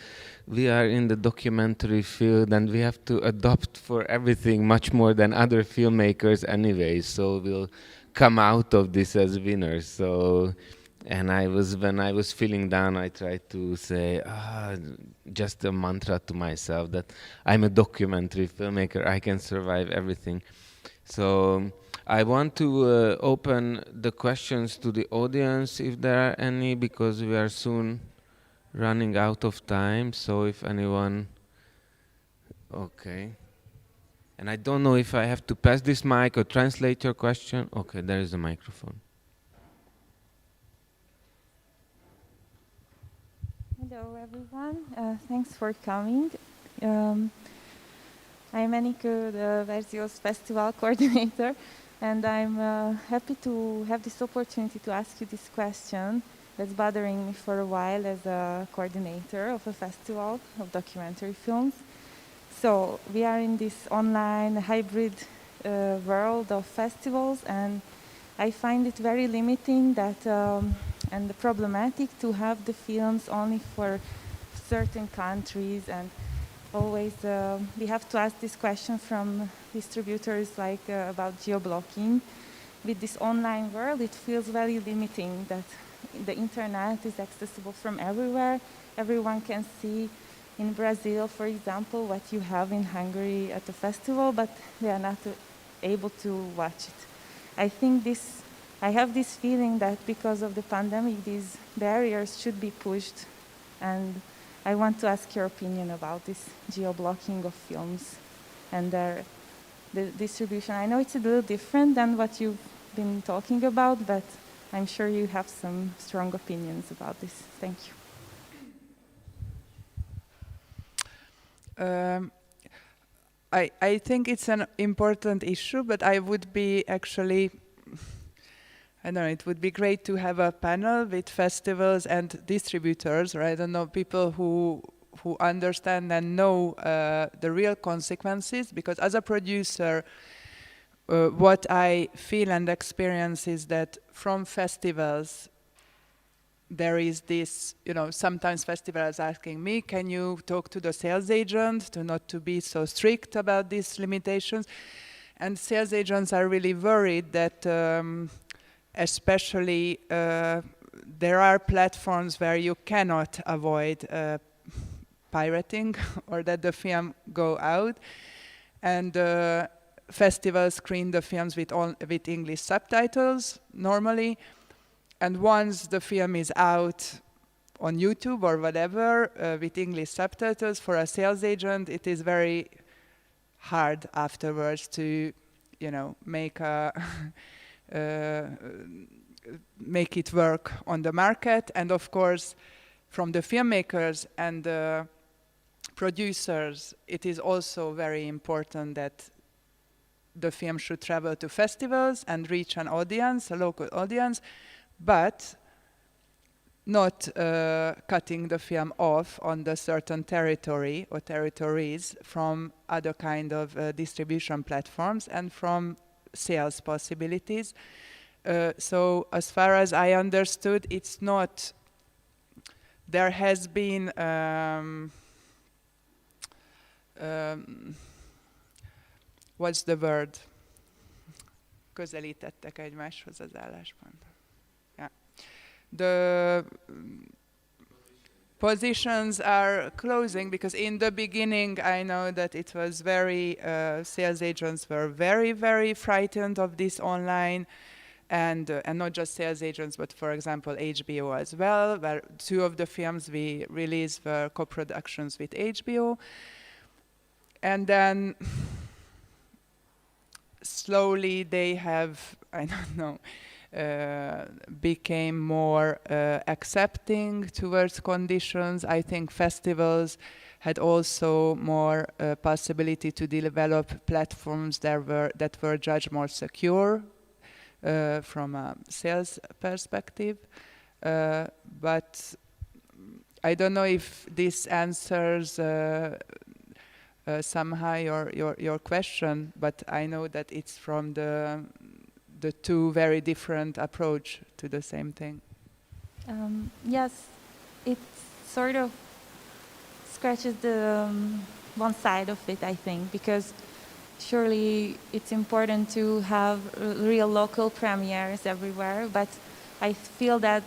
we are in the documentary field, and we have to adopt for everything much more than other filmmakers anyway, so we'll come out of this as winners." So, and when I was feeling down, I tried to say just a mantra to myself that I'm a documentary filmmaker, I can survive everything. So I want to open the questions to the audience, if there are any, because we are soon running out of time. So if anyone, okay. And I don't know if I have to pass this mic or translate your question. Okay, there is a microphone. Hello, everyone. Thanks for coming. I'm Annika, the Verzios Festival coordinator, and I'm happy to have this opportunity to ask you this question that's bothering me for a while as a coordinator of a festival of documentary films. So we are in this online hybrid world of festivals, and I find it very limiting that and problematic to have the films only for certain countries, and always we have to ask this question from distributors like about geo-blocking. With this online world, it feels very limiting that the internet is accessible from everywhere. Everyone can see in Brazil, for example, what you have in Hungary at the festival, but they are not able to watch it. I have this feeling that because of the pandemic, these barriers should be pushed, and I want to ask your opinion about this geo-blocking of films and the distribution. I know it's a little different than what you've been talking about, but I'm sure you have some strong opinions about this. Thank you. I think it's an important issue, but I would be actually, I don't know, it would be great to have a panel with festivals and distributors, or I don't know, people who understand and know the real consequences, because as a producer, what I feel and experience is that from festivals, there is this, sometimes festivals asking me, can you talk to the sales agent to not to be so strict about these limitations? And sales agents are really worried that especially there are platforms where you cannot avoid pirating or that the film go out. And festivals screen the films with English subtitles normally. And once the film is out on YouTube or whatever with English subtitles, for a sales agent, it is very hard afterwards to, make make it work on the market. And of course, from the filmmakers and the producers, it is also very important that the film should travel to festivals and reach an audience, a local audience. But not cutting the film off on the certain territory or territories from other kind of distribution platforms and from sales possibilities. So as far as I understood, it's not, there has been what's the word? Közelítettek egymáshoz az álláspont. Yeah. The positions are closing because in the beginning I know that it was very, sales agents were very, very frightened of this online, and not just sales agents, but for example HBO as well, where 2 of the films we released were co-productions with HBO. And then slowly they have, I don't know, became more accepting towards conditions. I think festivals had also more possibility to develop platforms that were judged more secure from a sales perspective. But I don't know if this answers somehow your question, but I know that it's from the 2 very different approach to the same thing. Yes, it sort of scratches the one side of it, I think, because surely it's important to have real local premieres everywhere, but I feel that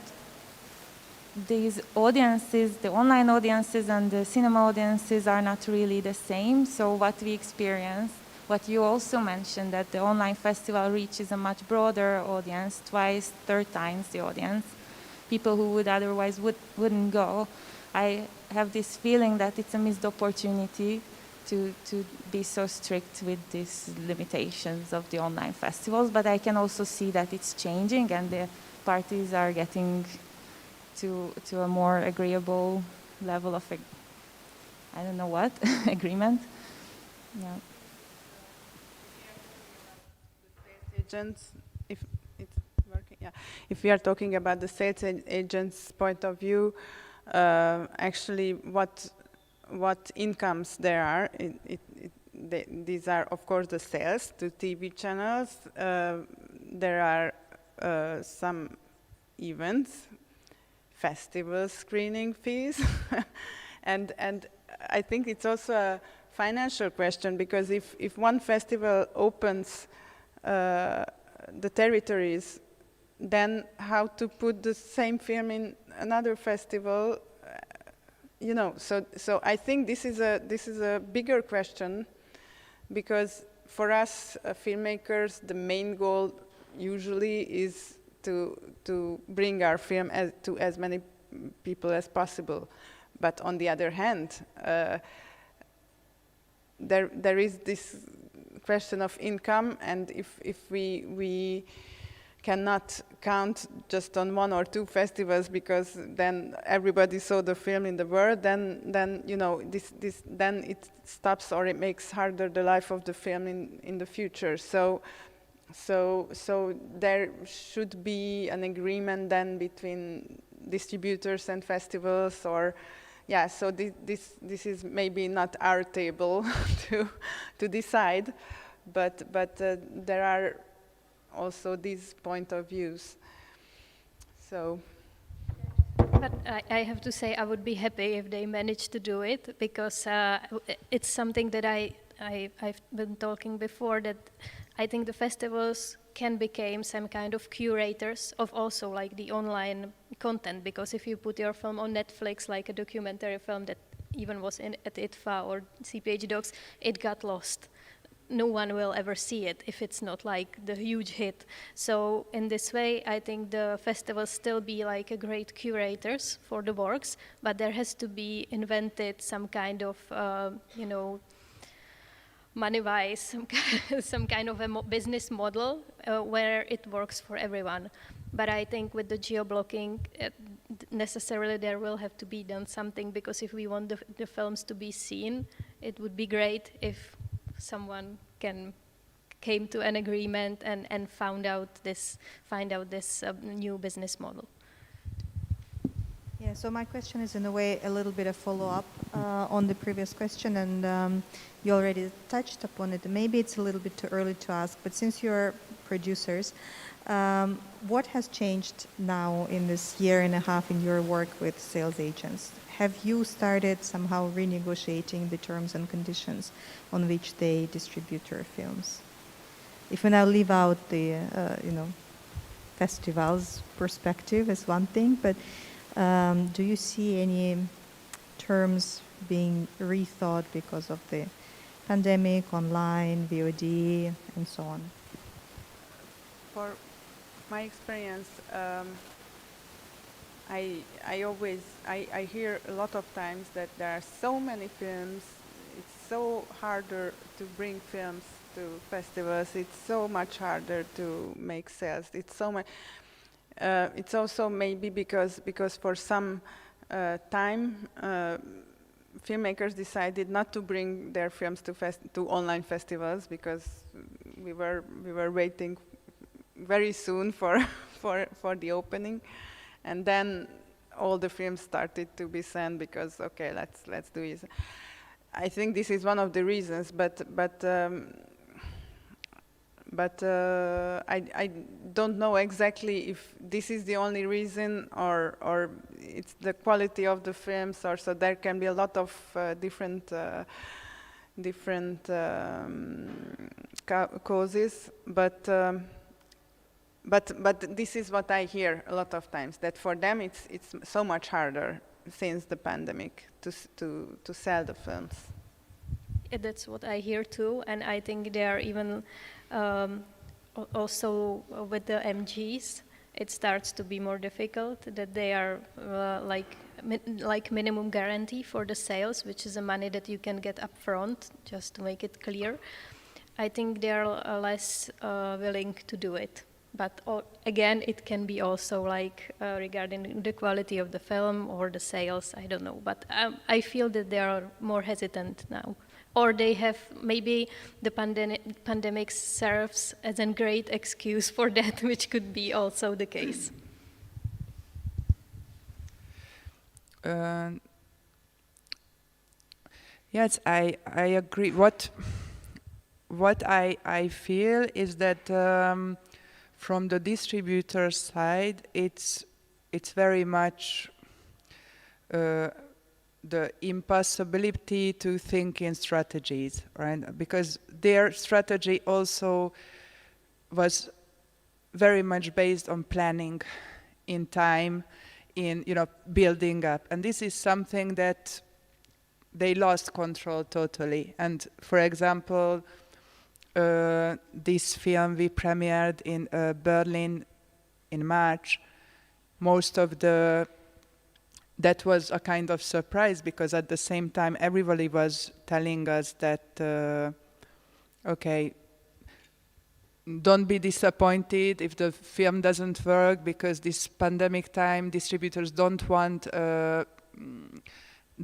these audiences, the online audiences and the cinema audiences are not really the same. So what we experience, what you also mentioned, that the online festival reaches a much broader audience, 2x, 3x the audience, people who would otherwise wouldn't go. I have this feeling that it's a missed opportunity to be so strict with these limitations of the online festivals, but I can also see that it's changing and the parties are getting to a more agreeable level of, I don't know what, agreement. Yeah. Agents, if it's working, yeah. If we are talking about the sales agents' point of view, actually, what incomes there are, these are of course the sales to TV channels. There are some events, festival screening fees, and I think it's also a financial question, because if one festival opens the territories, then how to put the same film in another festival, you know. So I think this is a bigger question, because for us filmmakers, the main goal usually is to bring our film to as many people as possible. But on the other hand, there is this question of income, and if we cannot count just on 1 or 2 festivals, because then everybody saw the film in the world, then you know, then it stops, or it makes harder the life of the film in the future. So there should be an agreement then between distributors and festivals, or yeah. So this is maybe not our table to decide, but there are also these point of views. So. But I have to say I would be happy if they managed to do it, because it's something that I've been talking before, that I think the festivals can become some kind of curators of also like the online content, because if you put your film on Netflix, like a documentary film that even was at ITFA or CPH Docs, it got lost. No one will ever see it if it's not like the huge hit. So in this way, I think the festivals still be like a great curators for the works, but there has to be invented some kind of, you know, money-wise, some kind of a business model where it works for everyone. But I think with the geo-blocking, necessarily there will have to be done something, because if we want the films to be seen, it would be great if someone came to an agreement and find out this new business model. Yeah, so my question is in a way a little bit of follow-up on the previous question, and you already touched upon it. Maybe it's a little bit too early to ask, but since you're producers, what has changed now in this year and a half in your work with sales agents? Have you started somehow renegotiating the terms and conditions on which they distribute your films? If we now leave out the, festivals perspective as one thing, but do you see any terms being rethought because of the pandemic, online, VOD, and so on? For my experience, I hear a lot of times that there are so many films. It's so harder to bring films to festivals. It's so much harder to make sales. It's so much. It's also maybe because for some time filmmakers decided not to bring their films to online festivals because we were waiting very soon for the opening, and then all the films started to be sent because okay, let's do it. I think this is one of the reasons, but I don't know exactly if this is the only reason or it's the quality of the films, or so there can be a lot of different causes, but this is what I hear a lot of times, that for them it's so much harder since the pandemic to sell the films. Yeah, that's what I hear too, and I think they are even also with the MGs, it starts to be more difficult, that they are like minimum guarantee for the sales, which is the money that you can get upfront, just to make it clear. I think they are less willing to do it. But again, it can be also like regarding the quality of the film or the sales, I don't know. But I feel that they are more hesitant now. Or they have, maybe the pandemic serves as a great excuse for that, which could be also the case. Yes, I agree. What I feel is that from the distributor side, it's very much the impossibility to think in strategies, right? Because their strategy also was very much based on planning in time, in building up, and this is something that they lost control totally. And for example, this film we premiered in Berlin in March. That was a kind of surprise, because at the same time everybody was telling us that, okay, don't be disappointed if the film doesn't work, because this pandemic time distributors don't want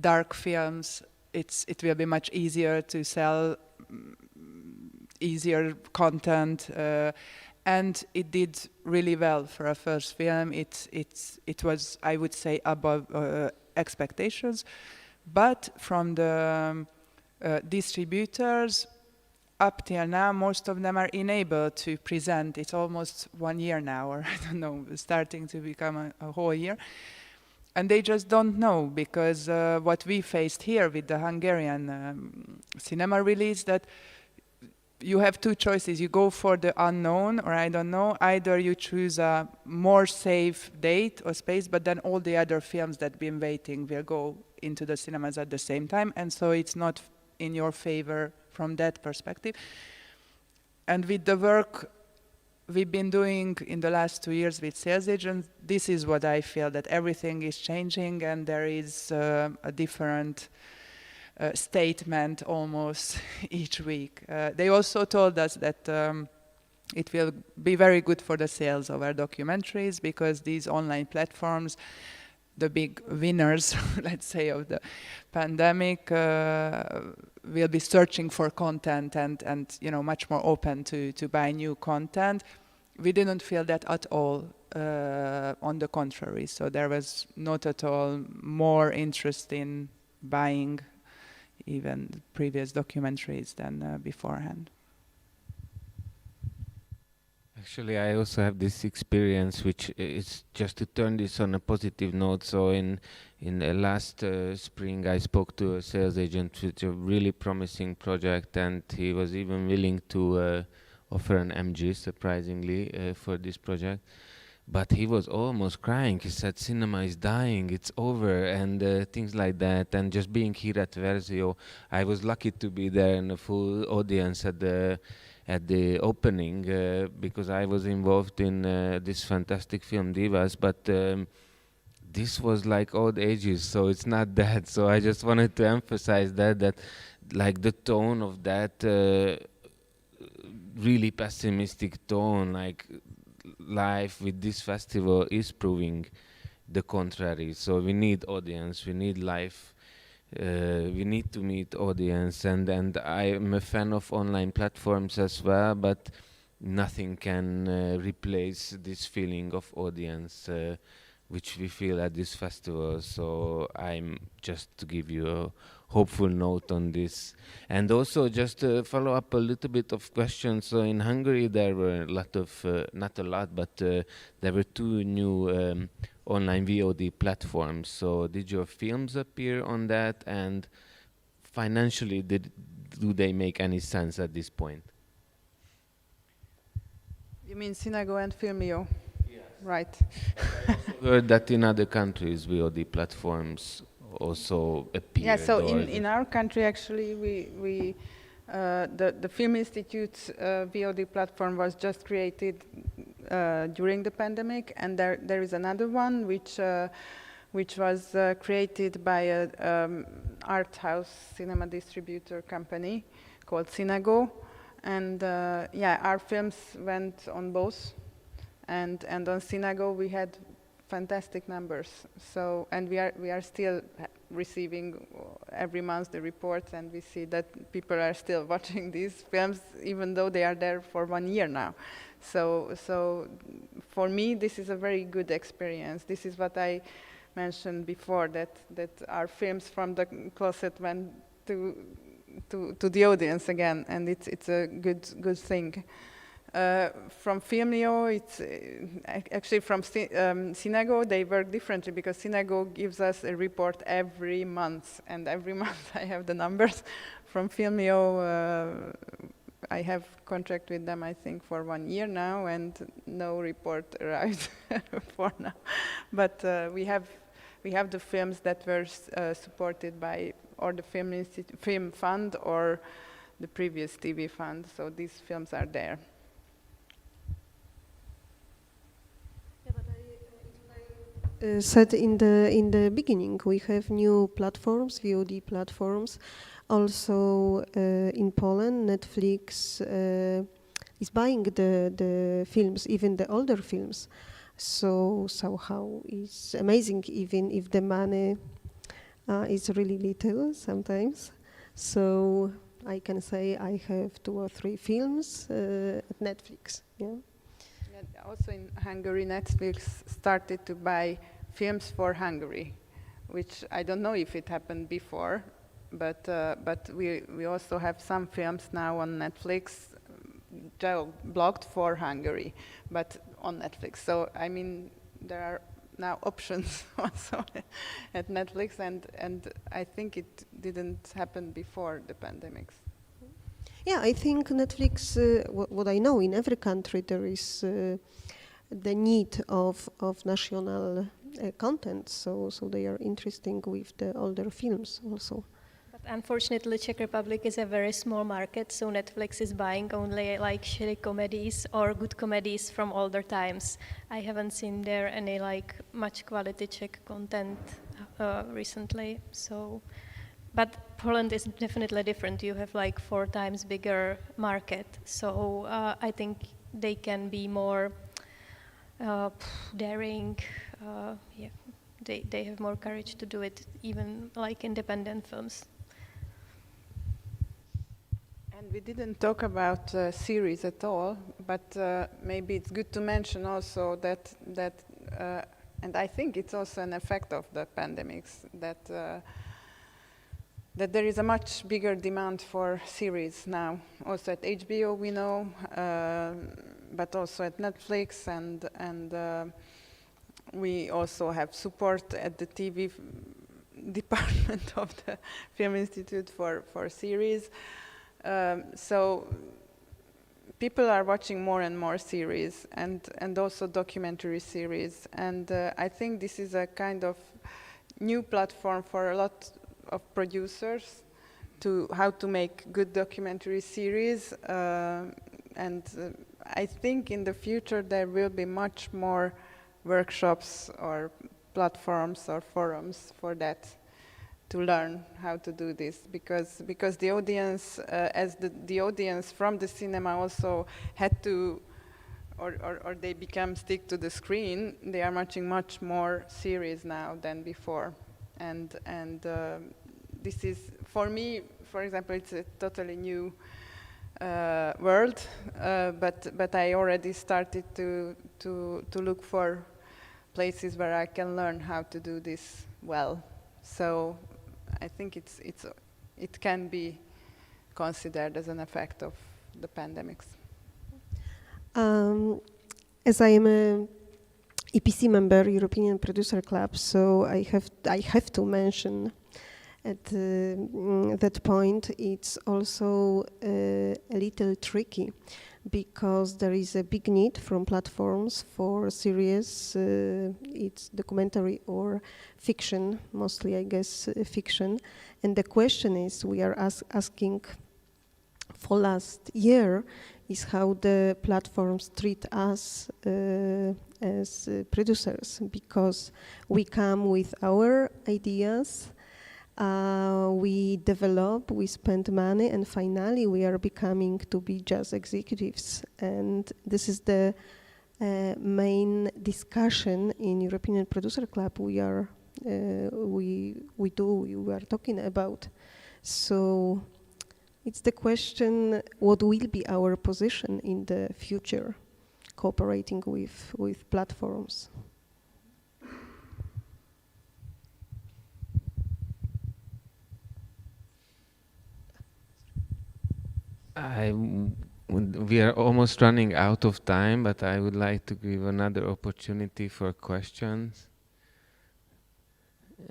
dark films. It will be much easier to sell easier content, and it did really well for a first film. It was, I would say, above expectations. But from the distributors, up till now, most of them are unable to present. It's almost 1 year now, or I don't know, starting to become a whole year. And they just don't know, because what we faced here with the Hungarian cinema release, that you have two choices. You go for the unknown, or I don't know, either you choose a more safe date or space, but then all the other films that have been waiting will go into the cinemas at the same time, and so it's not in your favor from that perspective. And with the work we've been doing in the last 2 years with sales agents, this is what I feel, that everything is changing, and there is a different statement almost each week. They also told us that it will be very good for the sales of our documentaries, because these online platforms, the big winners, let's say, of the pandemic, will be searching for content and much more open to buy new content. We didn't feel that at all on the contrary. So there was not at all more interest in buying even previous documentaries than beforehand. Actually, I also have this experience, which is just to turn this on a positive note. So in the last spring, I spoke to a sales agent with a really promising project, and he was even willing to offer an MG, surprisingly, for this project. But he was almost crying. He said, "Cinema is dying. It's over," and things like that. And just being here at Versio, I was lucky to be there in a full audience at the opening because I was involved in this fantastic film Divas, but this was like old ages, so it's not that. So I just wanted to emphasize that like the tone of that really pessimistic tone, like life with this festival is proving the contrary. So we need audience, we need life. We need to meet audience, and I am a fan of online platforms as well, but nothing can replace this feeling of audience which we feel at this festival. So I'm just to give you a hopeful note on this. And also just to follow up a little bit of questions. So in Hungary there were a lot of, not a lot, but there were 2 new online VOD platforms. So did your films appear on that, and financially do they make any sense at this point? You mean Synago and Filmio? Yes. Right. Heard that in other countries VOD platforms also appeared. Yeah, so in our country actually the Film Institute's VOD platform was just created during the pandemic, and there is another one which was created by a art house cinema distributor company called Synago, and yeah, our films went on both, and on Synago we had fantastic numbers. So, and we are still receiving every month the reports, and we see that people are still watching these films even though they are there for 1 year now. So for me this is a very good experience. This is what I mentioned before, that our films from the closet went to the audience again, and it's a good thing. From Filmio, it's actually from Synago, they work differently, because Synago gives us a report every month, and every month I have the numbers. From Filmio, I have contract with them, I think, for 1 year now, and no report arrived for now. But we have the films that were supported by or the Film Fund or the previous TV fund, so these films are there. Said in the beginning, we have new platforms, VOD platforms. Also in Poland, Netflix is buying the films, even the older films. So somehow it's amazing, even if the money is really little sometimes. So I can say I have 2 or 3 films at Netflix. Yeah. Also in Hungary, Netflix started to buy films for Hungary, which I don't know if it happened before, but we also have some films now on Netflix, Geoblocking for Hungary, but on Netflix. So I mean, there are now options also at Netflix, and I think it didn't happen before the pandemics. Yeah, I think Netflix, what I know, in every country there is the need of national content, so they are interesting with the older films also. But unfortunately, Czech Republic is a very small market, so Netflix is buying only like shitty comedies or good comedies from older times. I haven't seen there any like much quality Czech content recently, so. But Poland is definitely different. You have like 4 times bigger market, so I think they can be more daring. Yeah, they have more courage to do it, even like independent films. And we didn't talk about series at all, but maybe it's good to mention also that and I think it's also an effect of the pandemics that there is a much bigger demand for series now. Also at HBO we know, but also at Netflix, and we also have support at the TV department of the Film Institute for series. So people are watching more and more series, and also documentary series, and I think this is a kind of new platform for a lot of producers to how to make good documentary series, and I think in the future there will be much more workshops or platforms or forums for that, to learn how to do this, because the audience, as the audience from the cinema also had to, or they become stick to the screen, they are watching much more series now than before, and this is, for me, for example, it's a totally new world, but I already started to look for places where I can learn how to do this well. So I think it can be considered as an effect of the pandemics. As I am a EPC member, European Producer Club, so I have to mention at that point it's also a little tricky, because there is a big need from platforms for series, it's documentary or fiction, mostly I guess fiction, and the question is, we are asking for last year, is how the platforms treat us as producers, because we come with our ideas, we develop, we spend money, and finally we are becoming to be just executives. And this is the main discussion in European Producer Club we are talking about. So it's the question, what will be our position in the future, cooperating with platforms? We are almost running out of time, but I would like to give another opportunity for questions.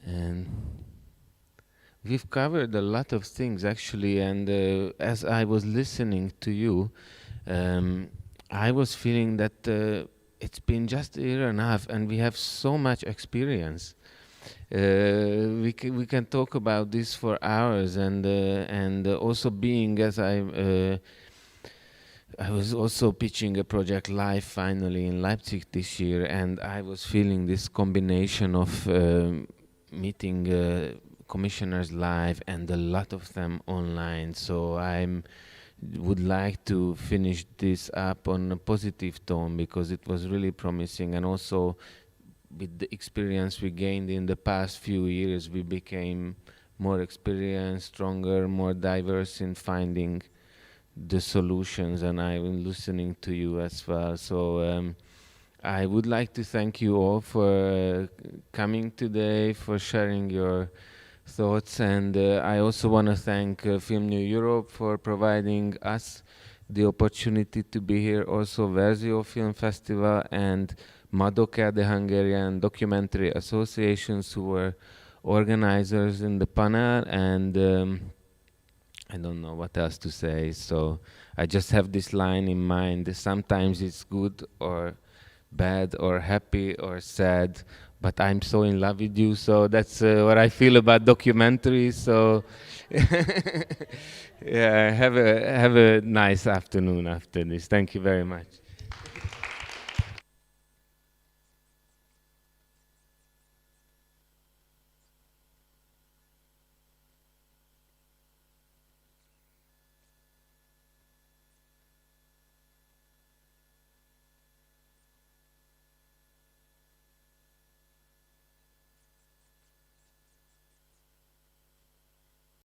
And we've covered a lot of things actually, and as I was listening to you, I was feeling that it's been just a year and a half, and we have so much experience. We can talk about this for hours, and also being, as I was also pitching a project live finally in Leipzig this year, and I was feeling this combination of meeting commissioners live and a lot of them online. So I would like to finish this up on a positive tone, because it was really promising, and also with the experience we gained in the past few years, we became more experienced, stronger, more diverse in finding the solutions, and I'm listening to you as well. So I would like to thank you all for coming today, for sharing your thoughts, and I also want to thank Film New Europe for providing us the opportunity to be here, also Versio Film Festival and Madoka, the Hungarian Documentary Associations, who were organizers in the panel, and I don't know what else to say, so I just have this line in mind: sometimes it's good or bad or happy or sad, but I'm so in love with you, so that's what I feel about documentaries. So yeah, have a nice afternoon after this. Thank you very much.